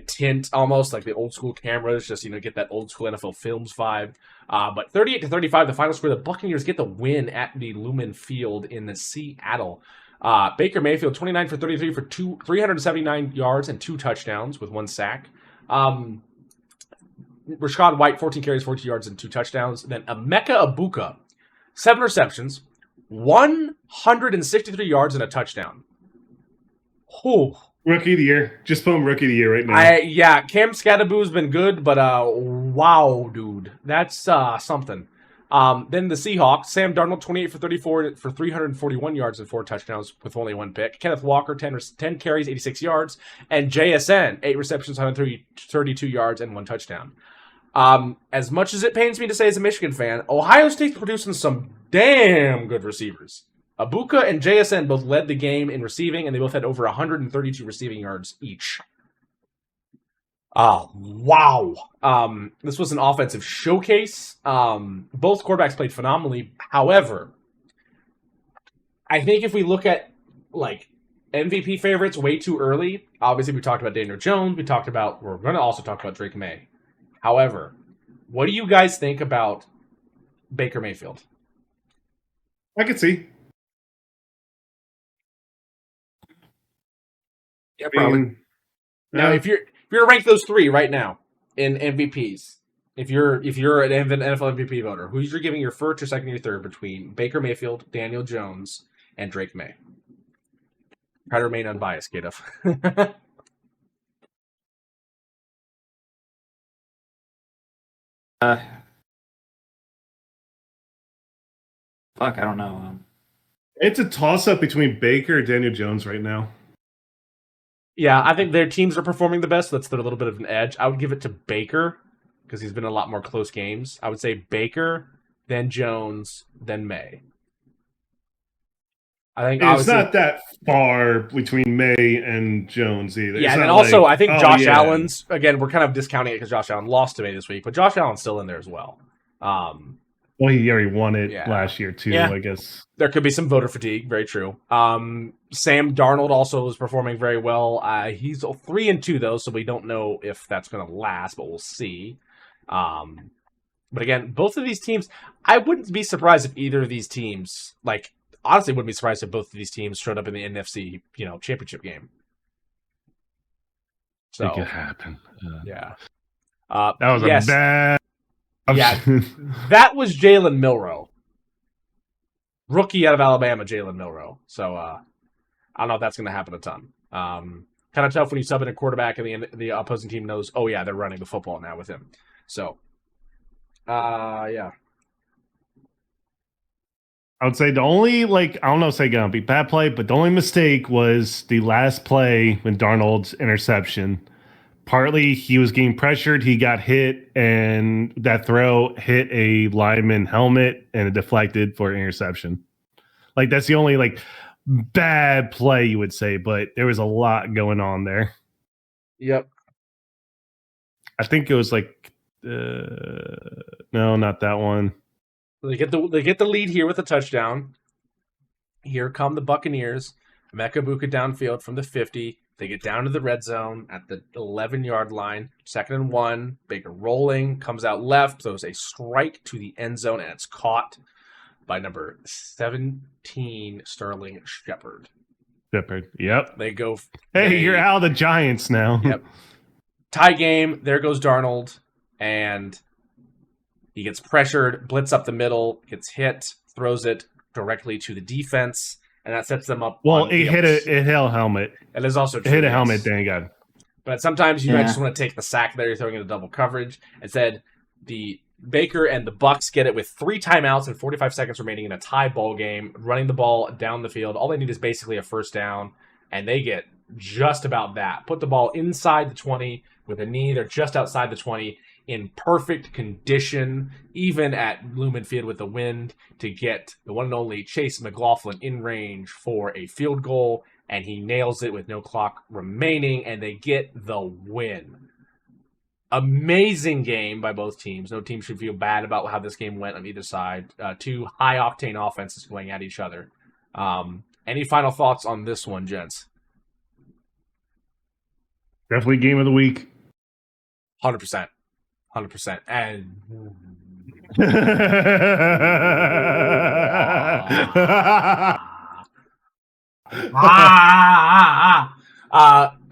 tint almost, like the old school cameras, just, get that old school NFL Films vibe. But 38-35, the final score, the Buccaneers get the win at the Lumen Field in the Seattle. Baker Mayfield, 29 for 33 for 379 yards and 2 touchdowns with 1 sack. Rashad White, 14 carries, 14 yards and 2 touchdowns. Then Emeka Egbuka, 7 receptions, 163 yards and a touchdown. Whew. Rookie of the year. Just put him rookie of the year right now. Cam Scadaboo's been good, but wow, dude. That's something. Then the Seahawks, Sam Darnold, 28 for 34 for 341 yards and 4 touchdowns with only 1 pick. Kenneth Walker, 10 carries, 86 yards. And JSN, 8 receptions, 132 yards and 1 touchdown. As much as it pains me to say as a Michigan fan, Ohio State's producing some damn good receivers. Egbuka and JSN both led the game in receiving, and they both had over 132 receiving yards each. Wow. This was an offensive showcase. Both quarterbacks played phenomenally. However, I think if we look at, MVP favorites way too early, obviously we talked about Daniel Jones, we're going to also talk about Drake May. However, what do you guys think about Baker Mayfield? I could see. Yeah, probably. Now, if you're to rank those 3 right now in MVPs, if you're an NFL MVP voter, who's you're giving your first, your second, your third between Baker Mayfield, Daniel Jones, and Drake May? Try to remain unbiased, Gaduff. Fuck, I don't know. It's a toss-up between Baker and Daniel Jones right now. Yeah, I think their teams are performing the best. So that's a little bit of an edge. I would give it to Baker because he's been in a lot more close games. I would say Baker, then Jones, then Maye. I think it's not that far between Maye and Jones either. Yeah, and then also I think Josh Allen's, again, we're kind of discounting it because Josh Allen lost to Maye this week, but Josh Allen's still in there as well. Well, he already won it last year too, I guess. There could be some voter fatigue, very true. Sam Darnold also is performing very well. He's 3-2 though, so we don't know if that's going to last, but we'll see. But again, both of these teams, I wouldn't be surprised if either of these teams, honestly, wouldn't be surprised if both of these teams showed up in the NFC, championship game. So it could happen. Yeah. That was a bad. Yeah, that was Jalen Milroe. Rookie out of Alabama, Jalen Milroe. So I don't know if that's going to happen a ton. Kind of tough when you sub in a quarterback and the opposing team knows, oh yeah, they're running the football now with him. So, yeah. I would say the only, I don't know if it's going to be bad play, but the only mistake was the last play when Darnold's interception. Partly he was getting pressured, he got hit, and that throw hit a lineman helmet and it deflected for an interception. That's the only bad play you would say, but there was a lot going on there. Yep. I think it was no, not that one. They get the lead here with a touchdown. Here come the Buccaneers. Emeka Buka downfield from the 50. They get down to the red zone at the 11-yard line. 2nd and 1. Baker rolling. Comes out left. Throws a strike to the end zone, and it's caught by number 17, Sterling Shepard. Yep. They go... You're out of the Giants now. Yep. Tie game. There goes Darnold. And he gets pressured. Blitz up the middle. Gets hit. Throws it directly to the defense. And that sets them up. Well, it hit a helmet. It is also true. It hit a helmet, thank God. But sometimes you might just want to take the sack there. You're throwing into double coverage. Instead, the Baker and the Bucks get it with 3 timeouts and 45 seconds remaining in a tie ball game, running the ball down the field. All they need is basically a first down, and they get just about that. Put the ball inside the 20 with a knee. They're just outside the 20 in perfect condition, even at Lumen Field with the wind, to get the one and only Chase McLaughlin in range for a field goal, and he nails it with no clock remaining, and they get the win. Amazing game by both teams. No team should feel bad about how this game went on either side. 2 high-octane offenses going at each other. Any final thoughts on this one, gents? Definitely game of the week. 100%. 100%. And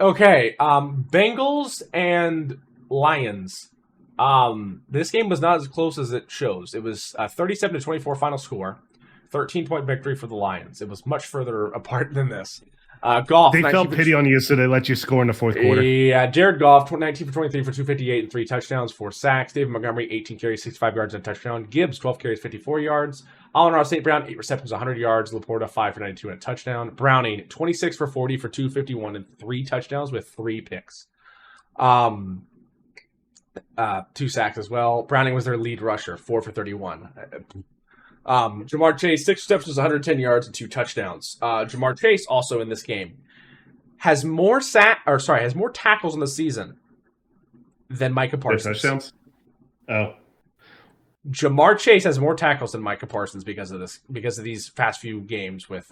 okay. Bengals and Lions. This game was not as close as it shows. It was 37-24 final score. 13-point victory for the Lions. It was much further apart than this. Goff. They felt pity on you, so they let you score in the fourth quarter. Yeah, Jared Goff, 19 for 23 for 258 and 3 touchdowns, 4 sacks. David Montgomery, 18 carries, 65 yards and a touchdown. Gibbs, 12 carries, 54 yards. Allen St. Brown, 8 receptions, 100 yards. Laporta, 5 for 92 and a touchdown. Browning, 26 for 40 for 251 and 3 touchdowns with 3 picks. 2 sacks as well. Browning was their lead rusher, 4 for 31. Jamar Chase, 6 receptions, 110 yards, and 2 touchdowns. Jamar Chase also in this game has more tackles in the season than Micah Parsons. Touchdowns? Oh. Jamar Chase has more tackles than Micah Parsons because of these past few games with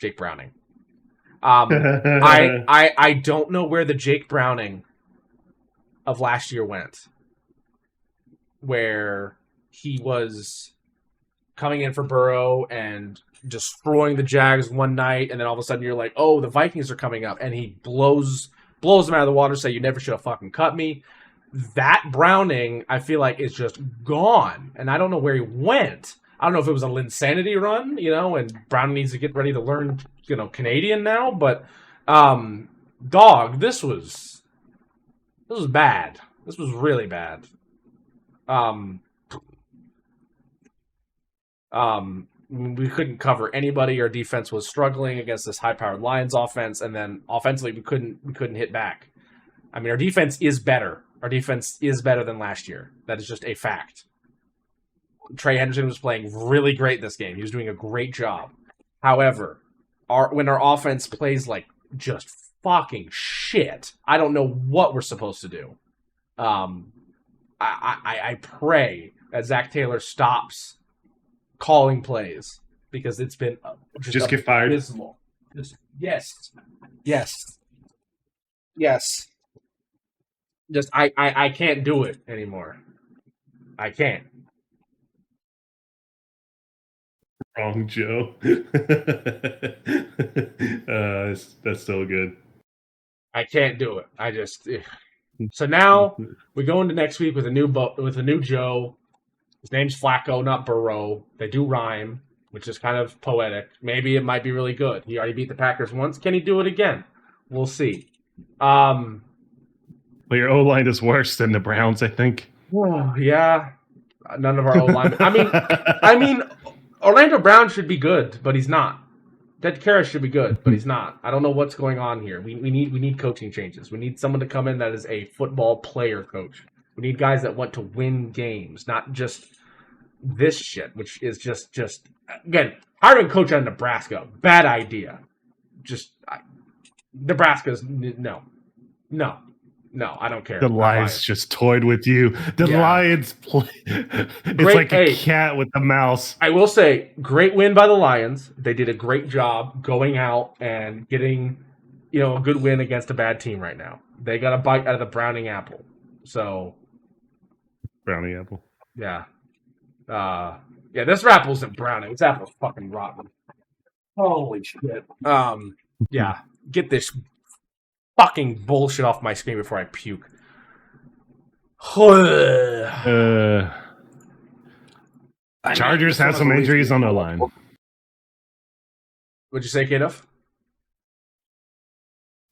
Jake Browning. I don't know where the Jake Browning of last year went, where he was coming in for Burrow and destroying the Jags one night, and then all of a sudden you're like, oh, the Vikings are coming up, and he blows them out of the water, say, you never should have fucking cut me. That Browning, I feel like, is just gone, and I don't know where he went. I don't know if it was a Linsanity run, and Browning needs to get ready to learn, Canadian now, but, dog, this was bad. This was really bad. We couldn't cover anybody. Our defense was struggling against this high-powered Lions offense, and then offensively we couldn't hit back. I mean, our defense is better. Our defense is better than last year. That is just a fact. Trey Henderson was playing really great this game. He was doing a great job. However, when our offense plays like just fucking shit, I don't know what we're supposed to do. I pray that Zach Taylor stops calling plays because it's been just get fired. Abysmal. Yes. Just I can't do it anymore. I can't. Wrong, Joe. That's so good. I can't do it. I just. So now we go into next week with a new Joe. His name's Flacco, not Burrow. They do rhyme, which is kind of poetic. Maybe it might be really good. He already beat the Packers once. Can he do it again? We'll see. But your O-line is worse than the Browns, I think. Oh, yeah. None of our O-line. I mean, Orlando Brown should be good, but he's not. Ted Karras should be good, but he's not. I don't know what's going on here. We need coaching changes. We need someone to come in that is a football player coach. We need guys that want to win games, not just this shit, which is just again, hiring a coach out of Nebraska, bad idea. Nebraska's no, I don't care. The Lions just toyed with you. The Lions play. It's like a cat with a mouse. I will say, great win by the Lions. They did a great job going out and getting, a good win against a bad team right now. They got a bite out of the Browning apple. So, Browning apple. Yeah. This apple isn't Browning. This apple's fucking rotten. Holy shit. Yeah. Get this fucking bullshit off my screen before I puke. Chargers have some injuries on the line. What'd you say, Kadoff?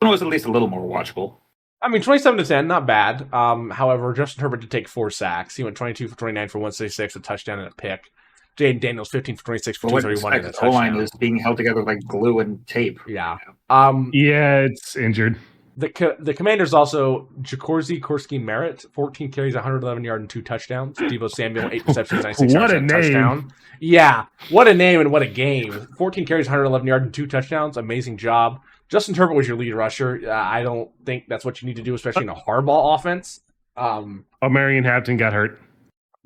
It was at least a little more watchable. I mean, 27-10, not bad. However, Justin Herbert did take 4 sacks. He went 22 for 29 for 166, a touchdown and a pick. Jaden Daniels 15 for 26 for 231 and a touchdown. The line is being held together like glue and tape. Yeah. It's injured. The Commanders also Jacorzy Merritt, 14 carries, 111 yards, and 2 touchdowns. Deebo Samuel, 8 receptions, 96 yards, and a touchdown. Yeah, what a name and what a game. 14 carries, 111 yards, and 2 touchdowns. Amazing job. Justin Herbert was your lead rusher. I don't think that's what you need to do, especially in a hardball offense. Marion Hampton got hurt.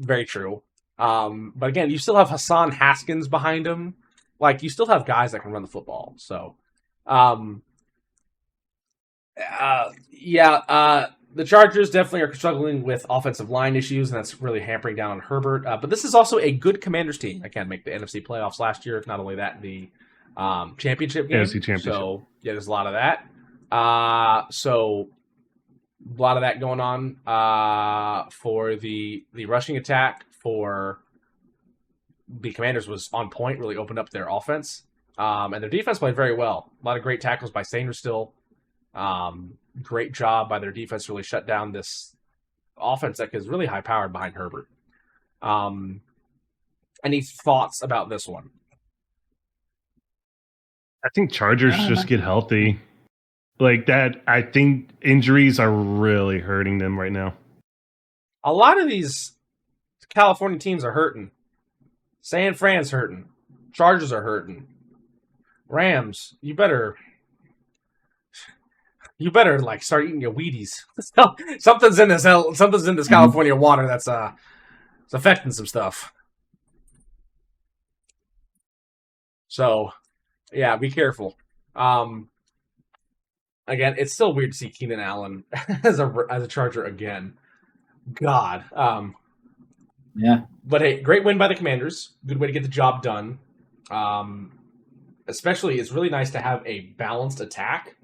Very true. But again, you still have Hassan Haskins behind him. Like, you still have guys that can run the football. So, the Chargers definitely are struggling with offensive line issues, and that's really hampering down on Herbert. But this is also a good Commanders team. I can't make the NFC playoffs last year. Not only that, the championship game. NFC championship. So, yeah, there's a lot of that. A lot of that going on for the rushing attack for the Commanders was on point, really opened up their offense. And their defense played very well. A lot of great tackles by Sainer still. Great job by their defense to really shut down this offense that is really high-powered behind Herbert. Any thoughts about this one? I think Chargers just get healthy. Like that, I think injuries are really hurting them right now. A lot of these California teams are hurting. San Fran's hurting. Chargers are hurting. Rams, you better like start eating your Wheaties. Something's in this California water that's it's affecting some stuff. So, yeah, be careful. Again, it's still weird to see Keenan Allen as a Charger again. God. Yeah. But hey, great win by the Commanders. Good way to get the job done. Especially, it's really nice to have a balanced attack.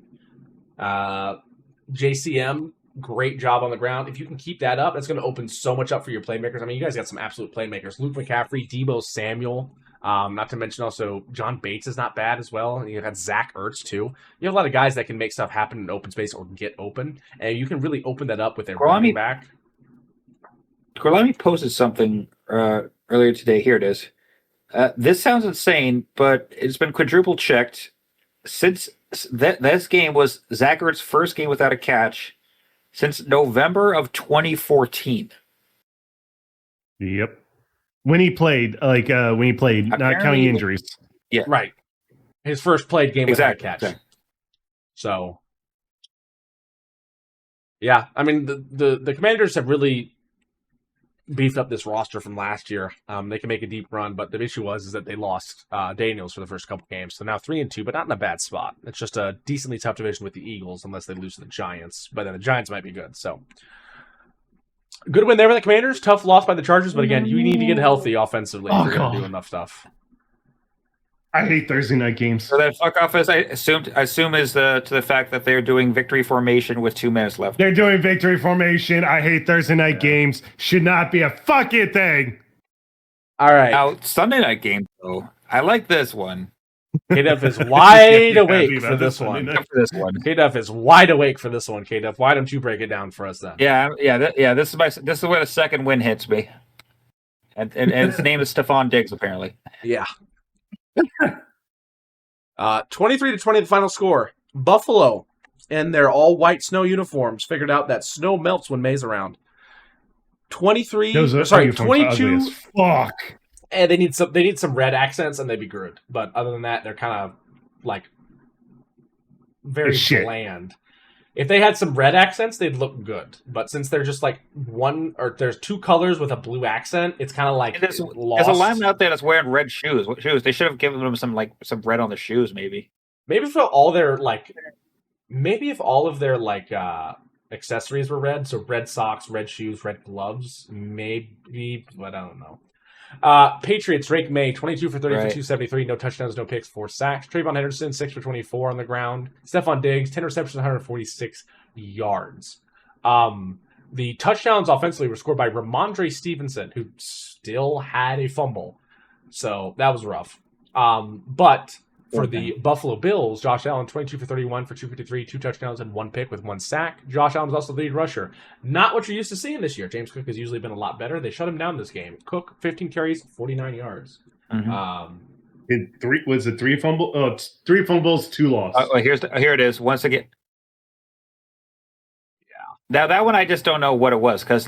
JCM, great job on the ground. If you can keep that up, that's going to open so much up for your playmakers. I mean, you guys got some absolute playmakers. Luke McCaffrey, Deebo Samuel. Not to mention also John Bates is not bad as well. And you had Zach Ertz too. You have a lot of guys that can make stuff happen in open space or get open. And you can really open that up with a running back. Gorlami posted something earlier today. Here it is. This sounds insane, but it's been quadruple checked since this game was Zachert's first game without a catch since November of 2014. Yep. When he played, not counting injuries. Yeah. Right. His first played game without a catch. Exactly. So, yeah, I mean, the Commanders have really beefed up this roster from last year. They can make a deep run, but the issue is that they lost Daniels for the first couple games. So now 3-2, but not in a bad spot. It's just a decently tough division with the Eagles, unless they lose to the Giants. But then the Giants might be good. So, good win there for the Commanders. Tough loss by the Chargers, but again, you need to get healthy offensively if you're going to do enough stuff. I hate Thursday night games. So that fuck off, as I assume is to the fact that they're doing victory formation with 2 minutes left. They're doing victory formation. I hate Thursday night games. Should not be a fucking thing. All right. Now, Sunday night game, though. I like this one. KDuff is wide awake for this one. KDuff is wide awake for this one. KDuff, why don't you break it down for us then? Yeah. This is where the second win hits me, and its name is Stephon Diggs apparently. Yeah. 23-20 the final score. Buffalo in their all white snow uniforms figured out that snow melts when Maye's around. 22. Fuck. And they need some red accents and they'd be good. But other than that, they're kind of like very bland. If they had some red accents, they'd look good. But since they're just like there's 2 colors with a blue accent, it's kind of like there's lost. a lineman out there that's wearing red shoes. What shoes? They should have given them some red on the shoes, maybe. Maybe if all their accessories were red, so red socks, red shoes, red gloves, maybe, but I don't know. Patriots, Drake Maye, 22 for 30 for 273, no touchdowns, no picks, 4 sacks. Trayvon Henderson, 6 for 24 on the ground. Stephon Diggs, 10 receptions, 146 yards. The touchdowns offensively were scored by Ramondre Stevenson, who still had a fumble. So that was rough. But for the Buffalo Bills, Josh Allen, 22 for 31 for 253, 2 touchdowns and 1 pick with 1 sack. Josh Allen was also the lead rusher. Not what you're used to seeing this year. James Cook has usually been a lot better. They shut him down this game. Cook, 15 carries, 49 yards. Mm-hmm. Was it 3 fumbles? Oh, it's 3 fumbles, 2 losses. Here it is. Once again. Yeah. Now that one I just don't know what it was because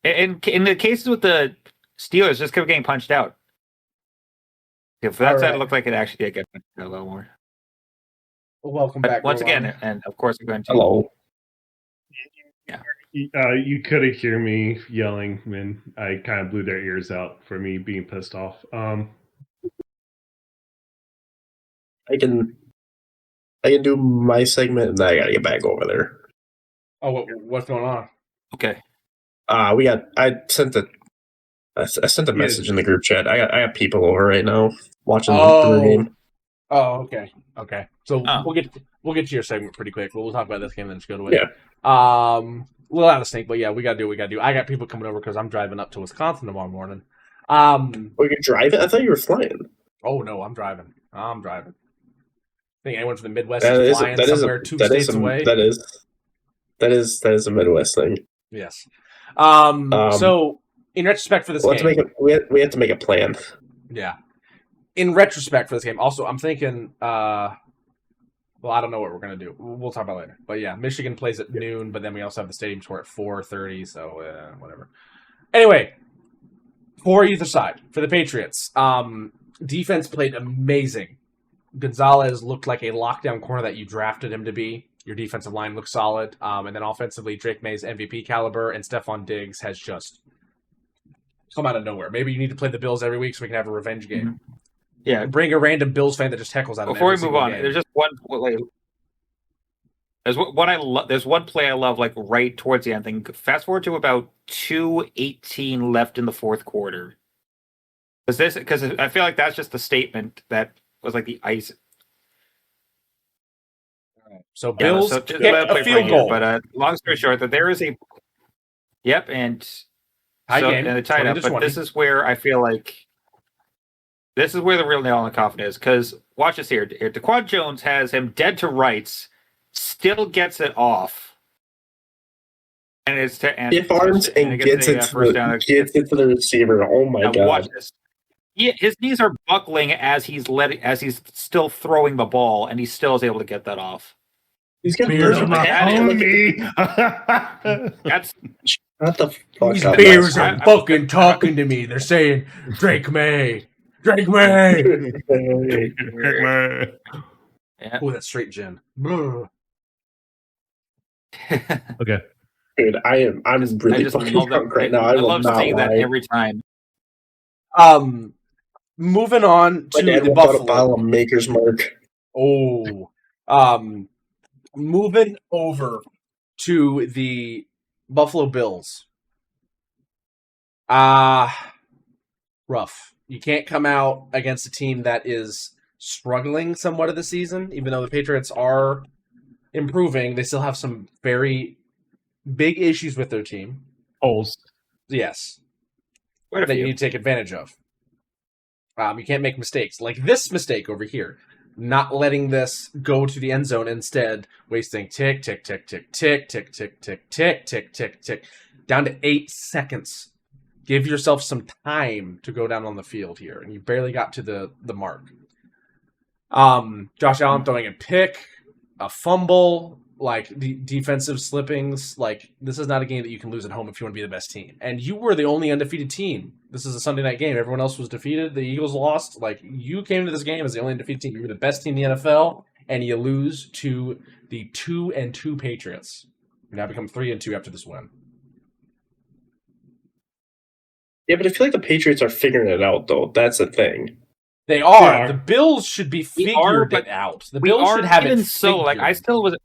in the cases with the Steelers, just kept getting punched out. If that side, it looked like it actually did get a little more. Welcome back. Once again, and of course, we're going to. Hello. Yeah. You couldn't hear me yelling when I kind of blew their ears out for me being pissed off. I can do my segment, and then I gotta get back over there. Oh, what's going on? Okay. I sent a message in the group chat. I got people over right now watching the game. Oh, okay. So we'll get to your segment pretty quick. We'll talk about this game and then just go to it. Yeah. A little out of sync, but yeah, we gotta do what we gotta do. I got people coming over because I'm driving up to Wisconsin tomorrow morning. You're driving? I thought you were flying. Oh no, I'm driving. I think anyone from the Midwest is flying somewhere 2 states away. That is a Midwest thing. Yes. So in retrospect for this game, we have to make a plan. Yeah. In retrospect for this game, also I'm thinking. Well, I don't know what we're gonna do. We'll talk about it later. But yeah, Michigan plays at noon, but then we also have the stadium tour at 4:30. So whatever. Anyway, for either side, for the Patriots, defense played amazing. Gonzalez looked like a lockdown corner that you drafted him to be. Your defensive line looked solid, and then offensively, Drake Maye's MVP caliber and Stephon Diggs has just come out of nowhere. Maybe you need to play the Bills every week so we can have a revenge game. Mm-hmm. Yeah, bring a random Bills fan that just heckles out of before we move on. game. There's just one. There's one play I love, like right towards the end. Thing. Fast forward to about 2:18 left in the fourth quarter. Because I feel like that's just the statement that was like the ice. So Bills kick a field goal. But long story short, that there is a. Yep, and game, and they tied up. But 20. this is where I feel like. This is where the real nail in the coffin is, because watch this here. Daquan Jones has him dead to rights, still gets it off, And it's Tip arms and it gets a, it first down. gets it to the receiver. Oh my Now, god! watch this. His knees are buckling as he's still throwing the ball, and he still is able to get that off. He's got Beers beers are my That's What the fuck? These up, bears guys. are fucking talking to me. They're saying, Drake May. Drake May. yeah. Oh, that's straight gin. Brr. Okay. Dude, I'm really fucking drunk right now. I will love not seeing that lie. every time. Moving on My to dad the whipped out a Buffalo. bottle of Maker's Mark. Oh. Moving over to the Buffalo Bills. Rough. You can't come out against a team that is struggling somewhat of the season, even though the Patriots are improving. They still have some very big issues with their team. Holes. Yes. Quite a That you few. need to take advantage of. You can't make mistakes. Like this mistake over here. Not letting this go to the end zone, instead wasting tick, tick, tick, tick, tick, tick, tick, tick, tick, tick, tick, tick, down to 8 seconds. Give yourself some time to go down on the field here, and you barely got to the mark. Josh Allen throwing a pick, a fumble, like the defensive slippings. Like, this is not a game that you can lose at home if you want to be the best team. And you were the only undefeated team. This is a Sunday night game. Everyone else was defeated. The Eagles lost. Like, you came to this game as the only undefeated team. You were the best team in the NFL, and you lose to the 2-2 Patriots. You now become 3-2 after this win. Yeah, but I feel like the Patriots are figuring it out, though. That's the thing. They are. The Bills should be figured but out. The Bills should have it even so. Like, I figured. still was.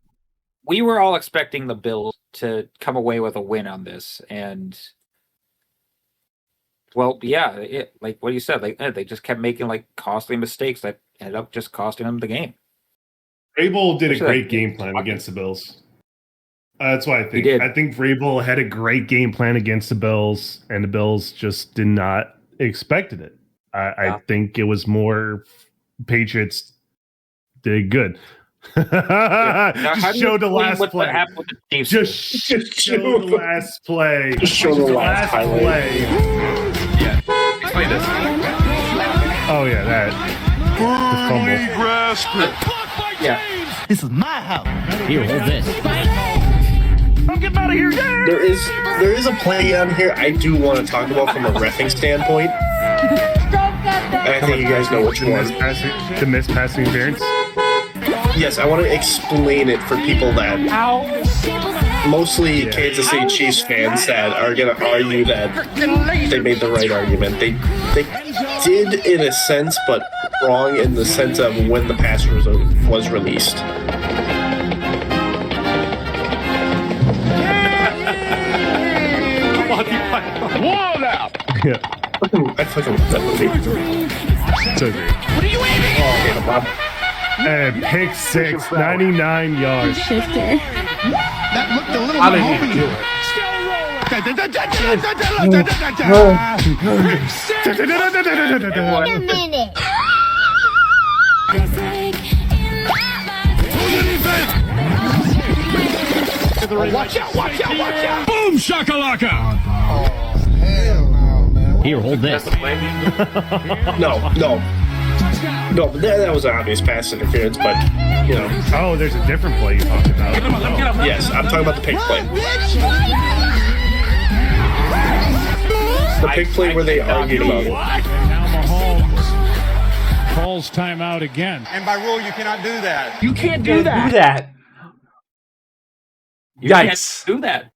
We were all expecting the Bills to come away with a win on this, and well, yeah, like what you said, like they just kept making like costly mistakes that ended up just costing them the game. Vrabel did a Actually, great game plan against the Bills. That's what I think. did. I think Vrabel had a great game plan against the Bills, and the Bills just did not expected it. I think it was more Patriots did good. Just show the last play. Just show the last play. Just show the last play. Yeah, explain this. Oh yeah, that. The fumble. Yeah, This is my house. Here, hold this. I'm getting out of here. There is a play on here I do want to talk about from a reffing standpoint. And I think you guys know which one. The missed passing interference. Yes, I want to explain it for people that mostly Kansas City Chiefs fans that are going to argue that they made the right argument. They did in a sense, but wrong in the sense of when the pass was released. Wall out. Yeah. I fucking love that movie. So great. What are you aiming Oh, man, Bob. And pick six, 99 yards. Shifter. That looked a little How did he do Wait a minute. Watch out, watch out, watch out. Boom, shakalaka. Here, hold this. No, but that was an obvious pass interference, but, you know. Oh, there's a different play you talked about. Yes, I'm talking about the pick play. The pick play where they argued about it. Now Mahomes calls timeout again. And by rule, you cannot do that. You can't do that. Do that. you can't Yikes. do that.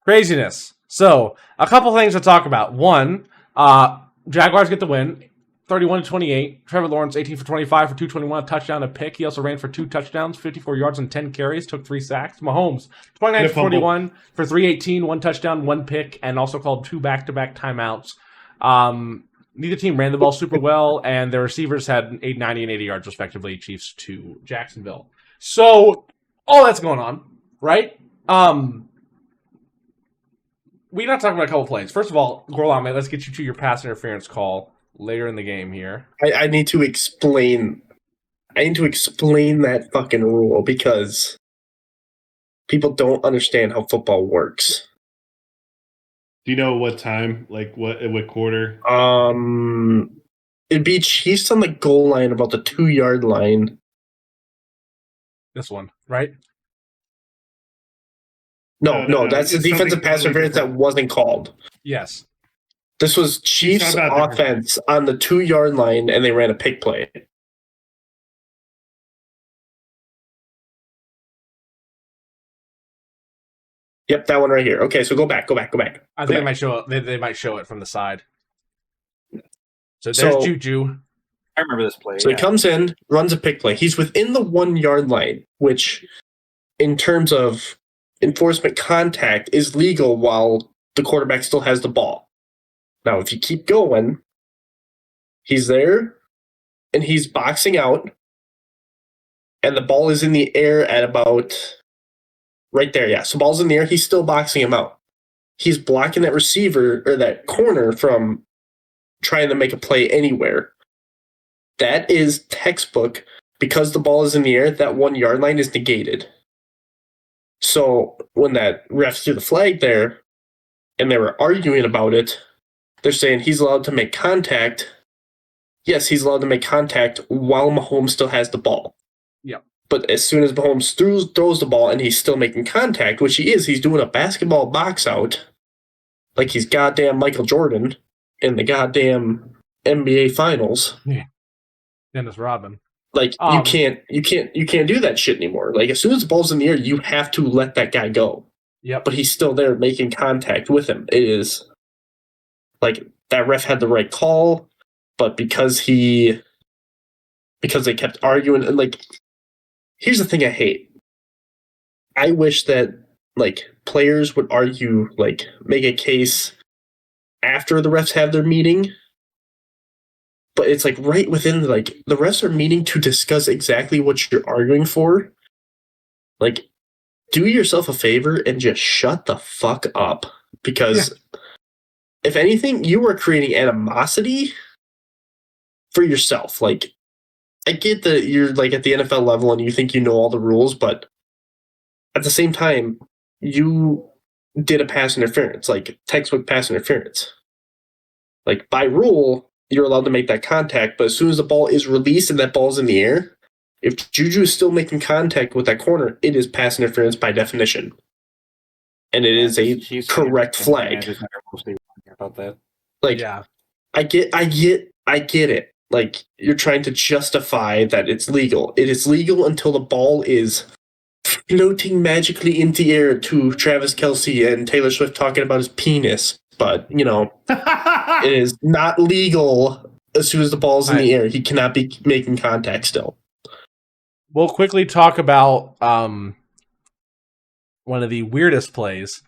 Craziness. So, a couple things to talk about. One, Jaguars get the win, 31-28. Trevor Lawrence, 18 for 25 for 221, a touchdown, a pick. He also ran for 2 touchdowns, 54 yards and 10 carries, took 3 sacks. Mahomes, 29 for 41 for 318, 1 touchdown, 1 pick, and also called 2 back-to-back timeouts. Neither team ran the ball super well, and their receivers had 90 and 80 yards, respectively, Chiefs to Jacksonville. So, all that's going on, right? We're not talking about a couple plays. First of all, Gorlami, let's get you to your pass interference call later in the game here. I need to explain that fucking rule because People don't understand how football works. Do you know what time? Like what quarter? It'd be Chiefs on the goal line, about the 2-yard line. This one, right? No, that's the defensive pass interference that wasn't called. Yes. This was Chiefs offense on the 2-yard line, and they ran a pick play. Yep, that one right here. Okay, so go back. I think they might show it. They might show it from the side. So there's Juju. I remember this play. So he comes in, runs a pick play. He's within the 1-yard line, which, in terms of enforcement contact, is legal while the quarterback still has the ball. Now, if you keep going, he's there, and he's boxing out, and the ball is in the air at about right there. Yeah, so ball's in the air. He's still boxing him out. He's blocking that receiver or that corner from trying to make a play anywhere. That is textbook. Because the ball is in the air, that 1-yard line is negated. So when that ref threw the flag there and they were arguing about it, they're saying he's allowed to make contact. Yes, he's allowed to make contact while Mahomes still has the ball. Yep. But as soon as Mahomes throws the ball and he's still making contact, which he is, he's doing a basketball box out like he's goddamn Michael Jordan in the goddamn NBA Finals. Yeah. Dennis Rodman. Like you can't do that shit anymore. Like as soon as the ball's in the air, you have to let that guy go. Yep. But he's still there making contact with him. It is like that ref had the right call, but because they kept arguing, and like here's the thing I hate. I wish that like players would argue, like make a case after the refs have their meeting. But it's like right within, like, the refs are meeting to discuss exactly what you're arguing for. Like, do yourself a favor and just shut the fuck up. Because if anything, you are creating animosity for yourself. Like, I get that you're like at the NFL level and you think you know all the rules, but at the same time, you did a pass interference, like textbook pass interference. Like, by rule, you're allowed to make that contact, but as soon as the ball is released and that ball's in the air, if Juju is still making contact with that corner, it is pass interference by definition. And it is a correct flag. About that. Like, I get it. Like, you're trying to justify that it's legal. It is legal until the ball is floating magically into the air to Travis Kelce and Taylor Swift talking about his penis. But, you know, it is not legal as soon as the ball's in the air. He cannot be making contact still. We'll quickly talk about one of the weirdest plays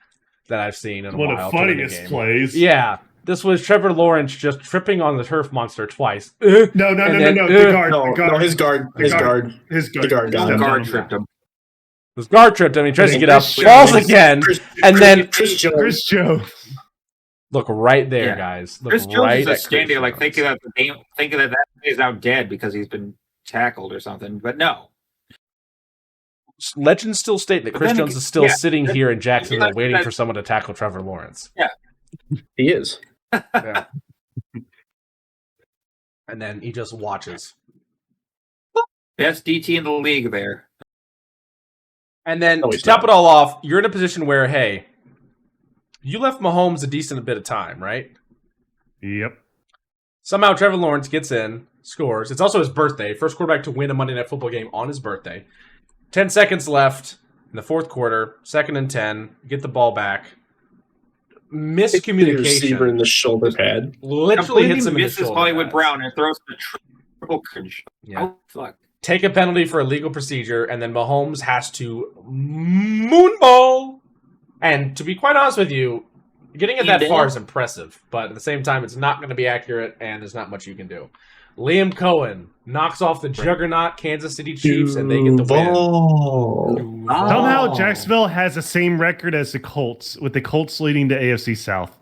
that I've seen in a while. One of the funniest plays. Yeah. This was Trevor Lawrence just tripping on the turf monster twice. No. The guard. His guard. The guard tripped him. His guard tripped him. He tries to get up, falls again, and then Chris Jones. Look right there, guys. Look Chris Jones right is at just standing there, like Jones. thinking that is now dead because he's been tackled or something. But no, legends still state that Chris Jones is still sitting here in Jacksonville waiting for someone to tackle Trevor Lawrence. Yeah, he is. Yeah. And then he just watches. Best DT in the league there. And then to top it all off, you're in a position where, hey, you left Mahomes a decent bit of time, right? Yep. Somehow Trevor Lawrence gets in, scores. It's also his birthday. First quarterback to win a Monday Night Football game on his birthday. 10 seconds left in the fourth quarter. 2nd and 10. Get the ball back. Miscommunication. Receiver in the shoulder pad. Literally hits him in the misses shoulder Hollywood pads. Brown and throws the triple control. Yeah. Oh, fuck. Take a penalty for illegal procedure, and then Mahomes has to moonball. And to be quite honest with you, getting it that far is impressive, but at the same time, it's not going to be accurate, and there's not much you can do. Liam Cohen knocks off the juggernaut Kansas City Chiefs, and they get the win. Somehow Jacksonville has the same record as the Colts, with the Colts leading the AFC South.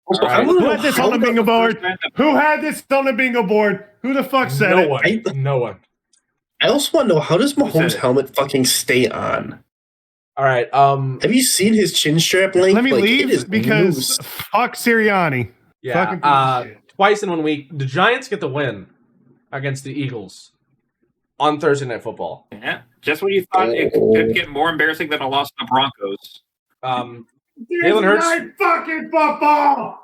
Who had this on the bingo board? Who had this on the bingo board? Who the fuck said it? No one. I also want to know, how does Mahomes' helmet fucking stay on? All right. Have you seen his chin strap length? Let me Like, it is leave because loose. fuck Sirianni. Fucking piece Yeah. of shit. Twice in 1 week. The Giants get the win against the Eagles on Thursday Night Football. Yeah, just when you thought it could get more embarrassing than a loss to the Broncos. Jalen Hurts. Fucking football.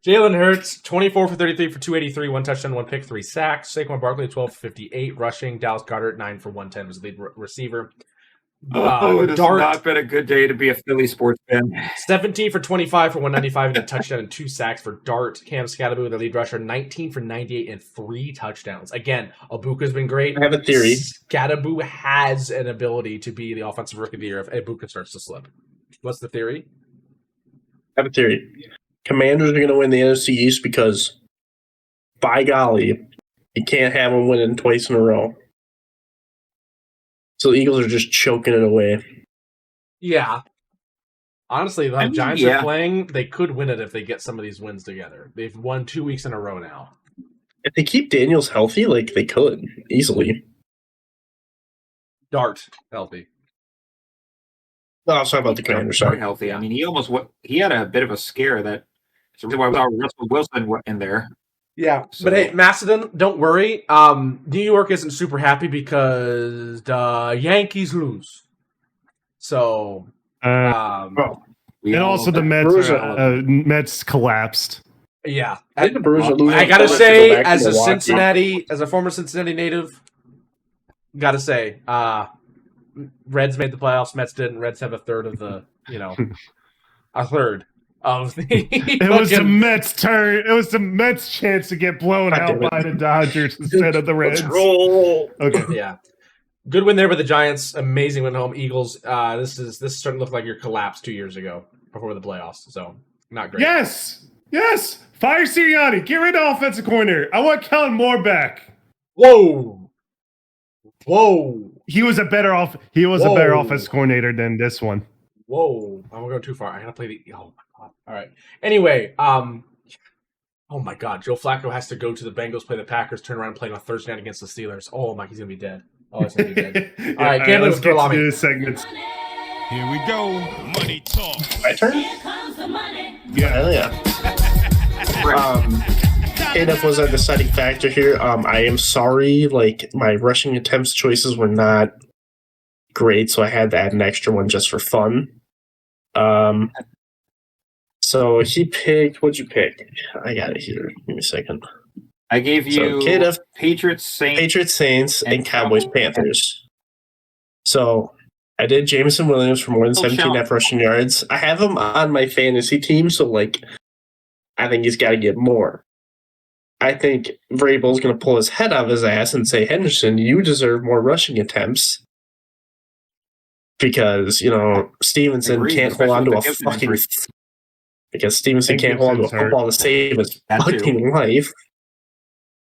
Jalen Hurts, 24 for 33 for 283, 1 touchdown, 1 pick, 3 sacks. Saquon Barkley, 12 for 58 rushing. Dallas Goedert, 9 for 110 was the lead receiver. It has Dart, not been a good day to be a Philly sports fan. 17 for 25 for 195 and a touchdown and 2 sacks for Dart. Cam Scatterboo, the lead rusher, 19 for 98 and 3 touchdowns. Again, Ibuka's been great. I have a theory. Scatterboo has an ability to be the offensive rookie of the year if Ibuka starts to slip. What's the theory? I have a theory. Commanders are going to win the NFC East because, by golly, you can't have them winning twice in a row. So the Eagles are just choking it away. Yeah. Honestly, the Giants are playing. They could win it if they get some of these wins together. They've won 2 weeks in a row now. If they keep Daniels healthy, like, they could easily. Dart healthy. No, I was talking about the Commanders. Sorry. Healthy. I mean, he had a bit of a scare that. So why we saw Russell Wilson in there. Yeah, so. But hey, Macedon, don't worry. New York isn't super happy because the Yankees lose. So, and also the Mets collapsed. Yeah, I think the Brewers are losing. I gotta say, as a former Cincinnati native, gotta say, Reds made the playoffs. Mets didn't. Reds have a third of the, a third. Of the it was the Mets' turn. It was the Mets' chance to get blown out by the Dodgers instead of the Reds. Let's roll. Okay, yeah, good win there by the Giants. Amazing win home. Eagles. This is starting to look like your collapse 2 years ago before the playoffs. So not great. Yes. Fire Sirianni. Get rid of offensive coordinator. I want Kellen Moore back. Whoa. He was a better offensive coordinator than this one. Whoa. I'm going too far. I gotta play the. Oh my god. All right. Anyway, oh my god. Joe Flacco has to go to the Bengals, play the Packers, turn around and play on Thursday night against the Steelers. Oh my, he's gonna be dead. Oh, he's gonna be dead. All right, can't let's get to this segment. Here we go. Money talk. My turn? Yeah. Hell yeah. KF was a deciding factor here. I am sorry, like, my rushing attempts choices were not great, so I had to add an extra one just for fun. So he picked. What'd you pick? I got it here. Give me a second. I gave you Patriots, Saints, and Cowboys, Panthers. So I did Jameson Williams for more than 17 net rushing yards. I have him on my fantasy team, so like, I think he's got to get more. I think Vrabel's going to pull his head out of his ass and say, Henderson, you deserve more rushing attempts. Because, Stevenson can't hold on to a fucking... Because Stevenson can't hold on to a football to save his fucking life.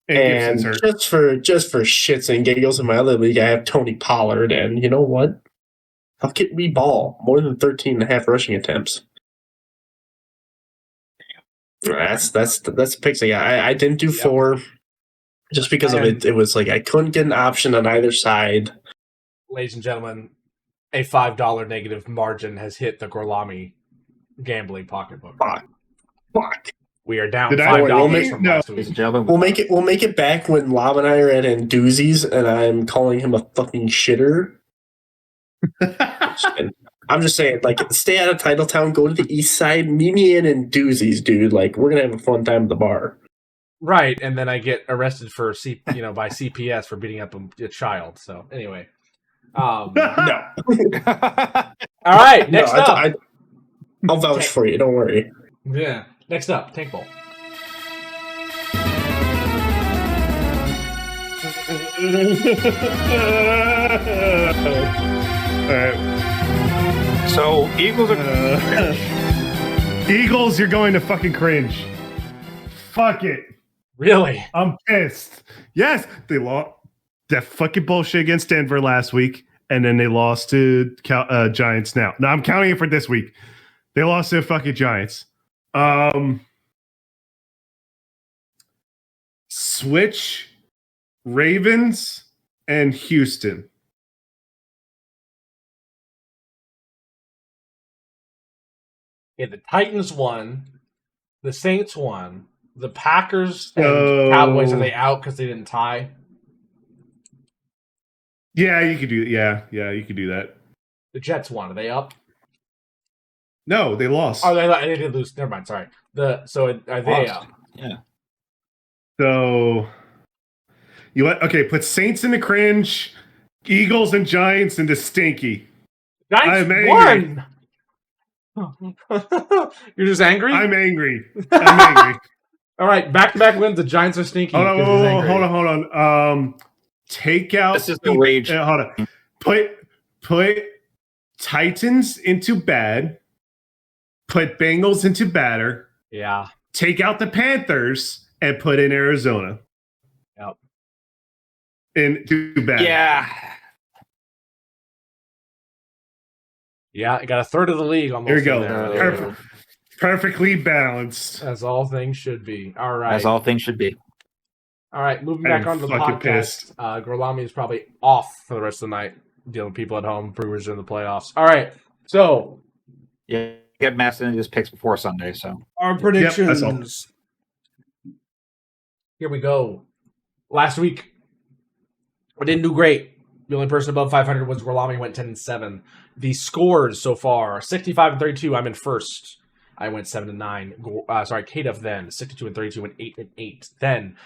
And just for shits and giggles in my other league, I have Tony Pollard. And you know what? How can we ball more than 13 and a half rushing attempts? That's the picks I got. I didn't do 4 just because of it. It was like I couldn't get an option on either side. Ladies and gentlemen, a $5 negative margin has hit the Gorlami gambling pocketbook. Fuck. We are down $5 from last week. We'll make it back when Lob and I are at Anduzzi's and I'm calling him a fucking shitter. I'm just saying, like, stay out of Titletown, go to the east side, meet me in Anduzzi's, dude. Like, we're gonna have a fun time at the bar. Right, and then I get arrested for by CPS for beating up a child. So anyway, no. All right, next up. I'll vouch for you. Don't worry. Yeah. Next up, Tank Bowl. All right. So Eagles are Eagles, you're going to fucking cringe. Fuck it. Really? I'm pissed. Yes, they lost that fucking bullshit against Denver last week, and then they lost to Giants now. No, I'm counting it for this week. They lost to the fucking Giants. Switch Ravens and Houston. Yeah, the Titans won. The Saints won. The Packers and Cowboys, are they out because they didn't tie? Yeah, you could do. Yeah, you could do that. The Jets won. Are they up? No, they lost. Oh, they did lose. Never mind. Sorry. Are they up? Yeah. So you let put Saints in the cringe, Eagles and Giants into stinky. Giants won. You're just angry? I'm angry. I'm angry. All right, back-to-back wins. The Giants are stinky. Hold on. Take out. This is the rage. Hold on. Put Titans into bad. Put Bengals into batter. Yeah. Take out the Panthers and put in Arizona. Yep. Into bad. Yeah. Yeah, I got a third of the league almost. Here we go. There. Perfectly balanced. As all things should be. All right. As all things should be. All right, moving back onto the podcast. Gorlami is probably off for the rest of the night, dealing with people at home. Brewers are in the playoffs. All right, so yeah, get Masson in his picks before Sunday. So our predictions. Here we go. Last week, I didn't do great. The only person above 500 was Gorlami, went 10-7. The scores so far: 65-32. I'm in first. I went 7-9. KDF then 62-32 went 8-8. Then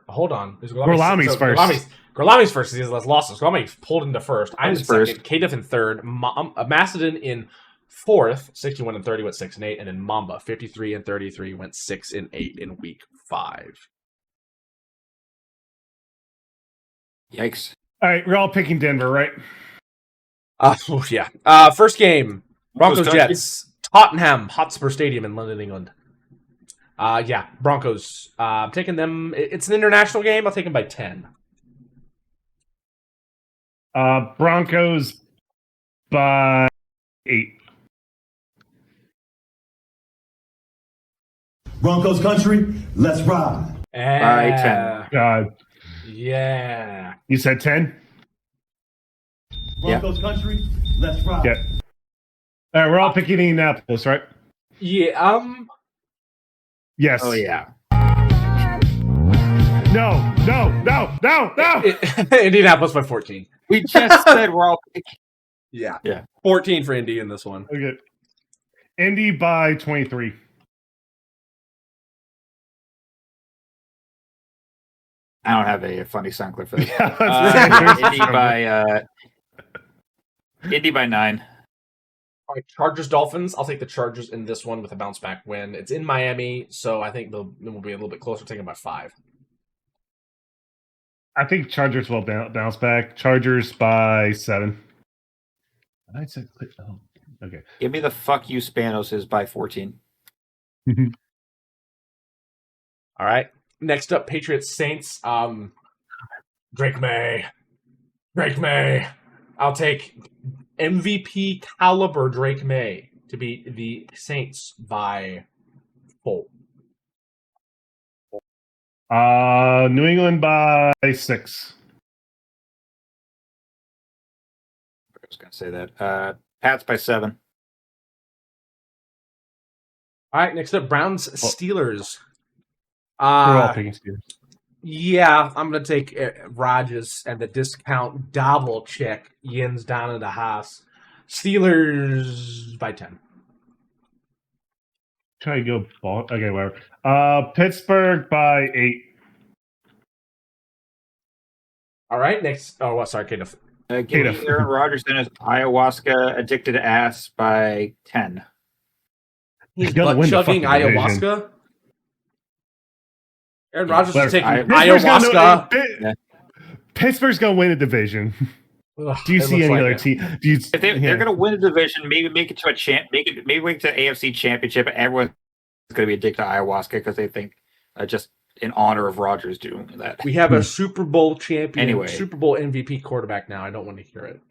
hold on. Gorlami's first. Gorlami's first. He has less losses. Gorlami pulled into first. I'm in first. second. KDF in third. Macedon in fourth. 61-30 went 6-8, and then Mamba 53-33 went 6-8 in week 5. Yikes! All right, we're all picking Denver, right? Yeah. First game: Broncos Jets. Tottenham Hotspur Stadium in London, England. Broncos. I'm taking them. It's an international game. I'll take them by 10. Broncos by 8. Broncos country, let's ride. By 10. God. Yeah. You said 10? Broncos country, let's ride. Yeah. All right, we're all picking Indianapolis, right? Yeah. Yes. Oh yeah. No. Indianapolis by 14. We just said we're all picking. Yeah. 14 for Indy in this one. Okay. Indy by 23. I don't have a funny sound clip for this. Indy by 9. All right, Chargers Dolphins. I'll take the Chargers in this one with a bounce back win. It's in Miami, so I think it will be a little bit closer. Taking by 5. I think Chargers will bounce back. Chargers by 7. Okay. Give me the fuck you Spanos is by 14. All right. Next up, Patriots Saints. Drake May. I'll take MVP caliber Drake May to beat the Saints by 4. New England by 6. I was going to say that. Pats by 7. All right, next up, Browns Steelers. We're all picking Steelers. Yeah, I'm going to take Rodgers and the discount double check Yins down in the house. Steelers by 10. Try to go ball. Okay, whatever. Pittsburgh by 8. All right, next. Oh, sorry, Kato. Give me Aaron Rodgers and his ayahuasca addicted ass by 10. He's chugging ayahuasca. Aaron Rodgers is taking ayahuasca. Pittsburgh's going to win a division. Ugh, do you see any other team? If they're going to win a division, maybe make it to a maybe make it to AFC Championship. Everyone's going to be addicted to ayahuasca because they think just in honor of Rodgers doing that. We have a Super Bowl champion, anyway. Super Bowl MVP quarterback now. I don't want to hear it.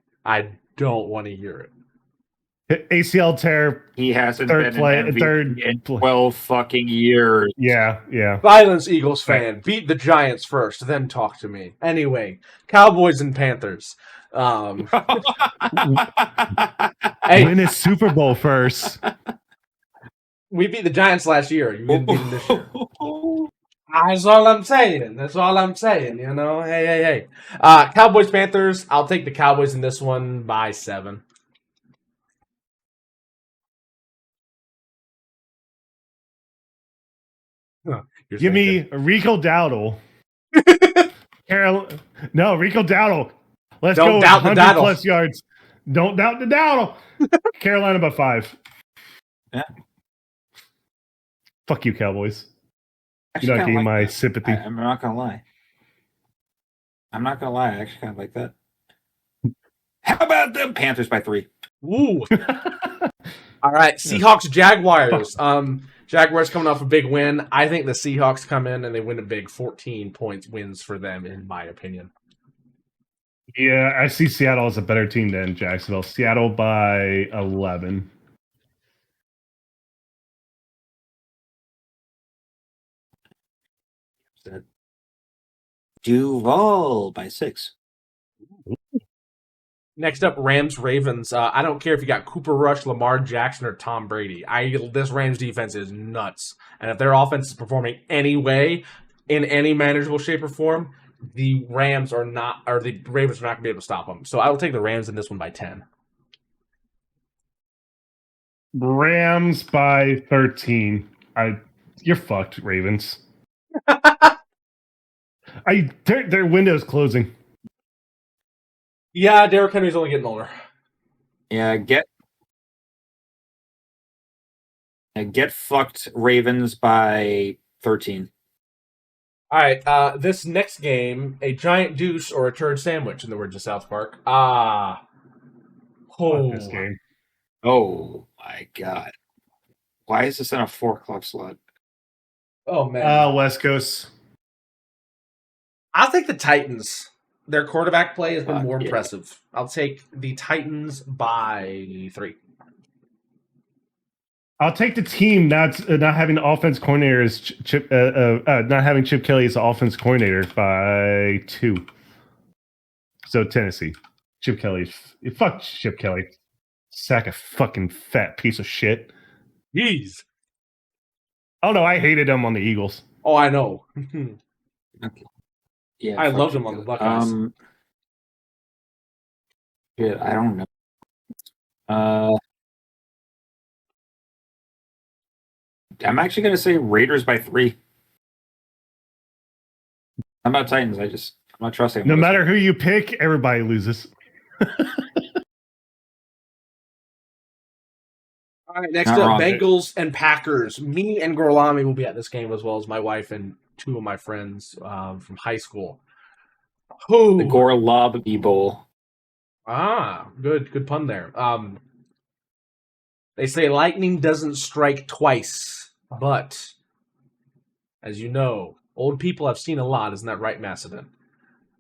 ACL tear. He hasn't Third been play, an MVP third in 12 fucking years. Yeah. Silence, Eagles fan. Beat the Giants first, then talk to me. Anyway, Cowboys and Panthers. Hey, Win a Super Bowl first. we beat the Giants last year. You didn't beat them this year. That's all I'm saying. That's all I'm saying. You know, hey. Cowboys, Panthers. I'll take the Cowboys in this one by 7. Huh, Give me Rico Dowdle. Rico Dowdle. Let's Don't go with doubt the 100 Dowdle. plus yards. Don't doubt the Dowdle. Carolina by 5. Yeah. Fuck you, Cowboys. Actually, You're not kinda getting like my that. sympathy. I'm not gonna lie. I actually kind of like that. How about them Panthers by 3? Ooh. All right, Seahawks, Jaguars. Jaguars coming off a big win. I think the Seahawks come in and they win a big 14 points wins for them, in my opinion. Yeah, I see Seattle as a better team than Jacksonville. Seattle by 11. Duval by 6. Next up, Rams, Ravens. I don't care if you got Cooper Rush, Lamar Jackson, or Tom Brady. This Rams defense is nuts. And if their offense is performing any way, in any manageable shape or form, the Ravens are not going to be able to stop them. So I will take the Rams in this one by 10. Rams by 13. You're fucked, Ravens. Their window's closing. Yeah, Derrick Henry's only getting older. Yeah, get fucked, Ravens by 13. All right, this next game, a giant deuce or a turd sandwich, in the words of South Park. Fuck this game. Oh my god. Why is this in a 4 o'clock slot? Oh, man. West Coast. I'll take the Titans. Their quarterback play has been more yeah. impressive. I'll take the Titans by 3. I'll take the team not having the offense coordinator as Chip, not having Chip Kelly as the offense coordinator by 2. So Tennessee, Chip Kelly, fuck Chip Kelly, sack a fucking fat piece of shit. Jeez. Oh no, I hated him on the Eagles. Oh, I know. Okay. Yeah, I loved him on the Buckeyes. Yeah, I don't know. I'm actually going to say Raiders by 3. I'm about Titans. I'm not trusting them. No matter who you pick, everybody loses. All right, next Not up, wrong. Bengals and Packers. Me and Gorlami will be at this game, as well as my wife and 2 of my friends from high school. The Gorlami Bowl. Good pun there. They say lightning doesn't strike twice, but as you know, old people have seen a lot. Isn't that right, Macedon?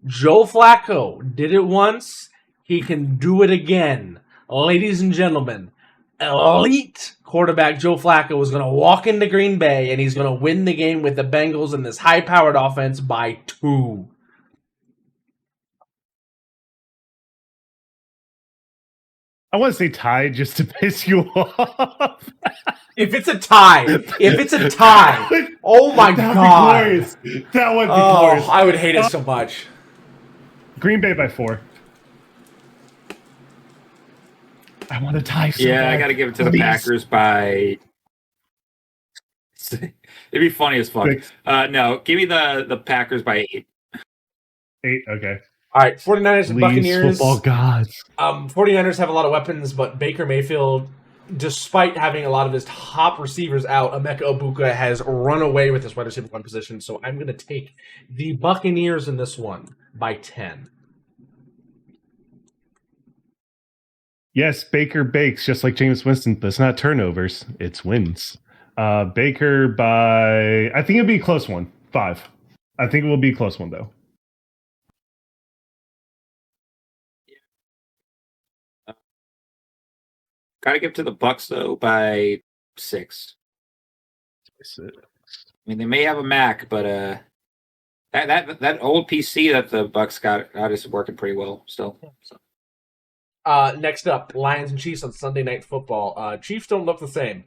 Joe Flacco did it once. He can do it again. Ladies and gentlemen, elite quarterback Joe Flacco is going to walk into Green Bay, and he's going to win the game with the Bengals and this high-powered offense by 2. I want to say tied just to piss you off. If it's a tie, oh my god, that would be glorious. I would hate it so much. Green Bay by 4. I want to tie. I got to give it to the Packers by. It'd be funny as fuck. 6. No, give me the Packers by 8. 8. Okay. All right, 49ers and Buccaneers. Football gods. 49ers have a lot of weapons, but Baker Mayfield, despite having a lot of his top receivers out, Emeka Egbuka has run away with his wide receiver 1 position. So I'm going to take the Buccaneers in this one by 10. Yes, Baker bakes just like Jameis Winston, but it's not turnovers; it's wins. Baker by, I think it'll be a close one. 5. I think it will be a close one though. Gotta give to the Bucks though by 6. I mean, they may have a Mac, but that old PC that the Bucks got out is working pretty well still. So. Next up, Lions and Chiefs on Sunday Night Football. Chiefs don't look the same.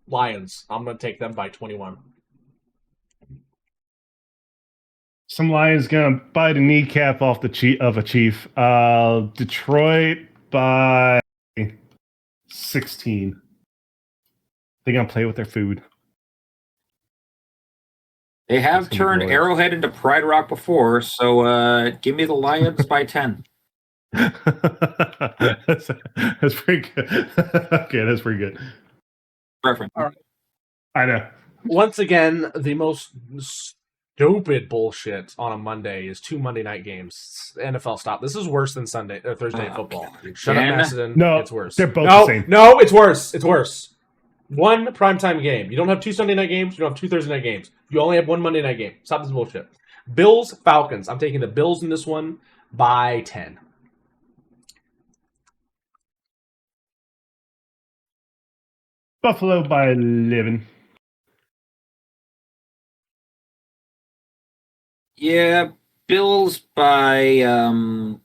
Lions, I'm going to take them by 21. Some Lions gonna bite a kneecap off the of a Chief. Detroit by 16. They're gonna play with their food. They have turned Arrowhead into Pride Rock before, so give me the Lions by 10. that's pretty good. Okay, that's pretty good. Reference. All right. I know. Once again, the most stupid bullshit on a Monday is 2 Monday night games. NFL stop. This is worse than Sunday or Thursday football. Shut up, Macedon. No, it's worse. They're both the same. No, it's worse. It's worse. 1 primetime game. You don't have 2 Sunday night games. You don't have 2 Thursday night games. You only have 1 Monday night game. Stop this bullshit. Bills, Falcons. I'm taking the Bills in this one by 10. Buffalo by 11. Yeah, Bills by 9.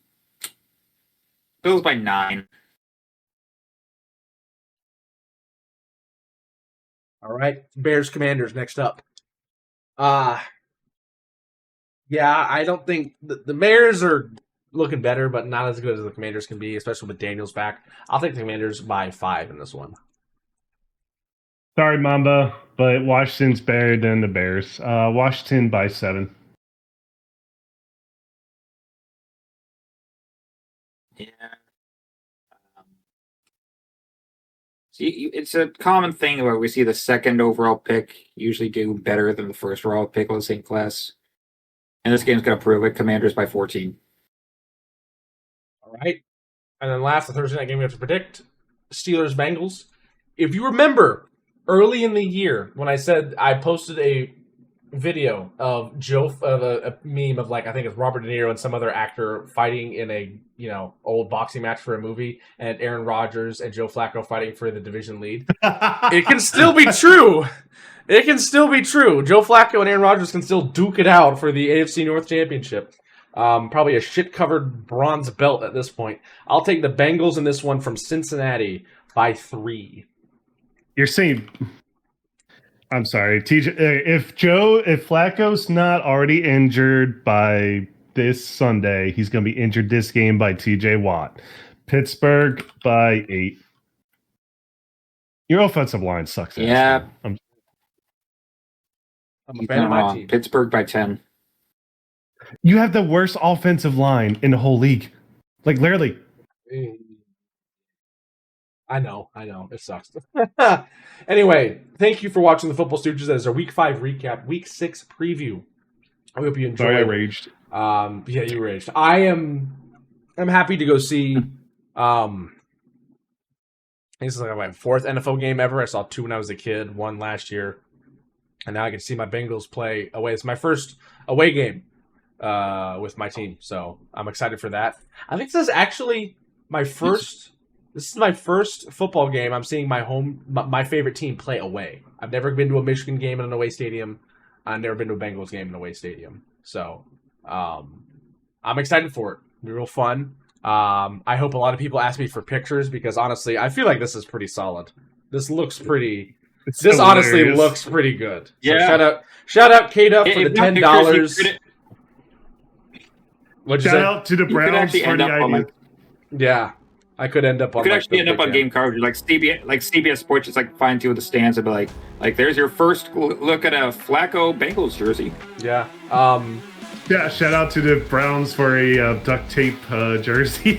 All right, Bears Commanders next up. Yeah, I don't think the Bears are looking better, but not as good as the Commanders can be, especially with Daniels back. I'll take the Commanders by 5 in this one. Sorry, Mamba, but Washington's better than the Bears. Washington by 7. Yeah. See, it's a common thing where we see the second overall pick usually do better than the first overall pick of the same class. And this game's going to prove it. Commanders by 14. All right. And then last, the Thursday night game we have to predict. Steelers-Bengals. If you remember, early in the year, when I said I posted a video of a meme of, like, I think it's Robert De Niro and some other actor fighting in a, old boxing match for a movie, and Aaron Rodgers and Joe Flacco fighting for the division lead. It can still be true. It can still be true. Joe Flacco and Aaron Rodgers can still duke it out for the AFC North Championship. Probably a shit-covered bronze belt at this point. I'll take the Bengals in this one from Cincinnati by 3. You're saying... I'm sorry, TJ. If Flacco's not already injured by this Sunday, he's going to be injured this game by TJ Watt. Pittsburgh by 8. Your offensive line sucks. Yeah. I'm a fan of my team. Pittsburgh by 10. You have the worst offensive line in the whole league. Like, literally. I know. It sucks. Anyway, thank you for watching the Football Stooges. That is our Week 5 recap, Week 6 preview. I hope you enjoyed. Sorry, I raged. Yeah, you raged. I'm happy to go see. This is like my 4th NFL game ever. I saw 2 when I was a kid, 1 last year, and now I get to see my Bengals play away. It's my first away game with my team, so I'm excited for that. I think this is actually my first. This is my first football game I'm seeing my favorite team play away. I've never been to a Michigan game in an away stadium. I've never been to a Bengals game in an away stadium. So I'm excited for it. It'll be real fun. I hope a lot of people ask me for pictures because honestly, I feel like this is pretty solid. This looks pretty. This honestly looks pretty good. Yeah. So shout out K-Dup for the $10. Shout out to the Browns for the idea. Yeah. I could end up on. You could actually end up on game coverage, like CBS Sports, just like find 2 of the stands and be like, there's your first look at a Flacco Bengals jersey. Yeah. Yeah. Shout out to the Browns for a duct tape jersey.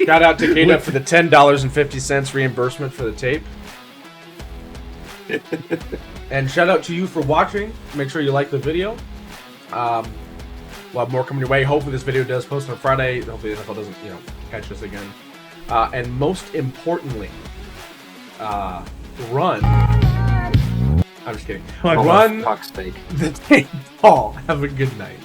Shout out to Kata for the $10.50 reimbursement for the tape. And shout out to you for watching. Make sure you like the video. We'll have more coming your way. Hopefully this video does post on Friday. Hopefully the NFL doesn't, catch us again. And most importantly, run. I'm just kidding. Run the tape ball. Have a good night.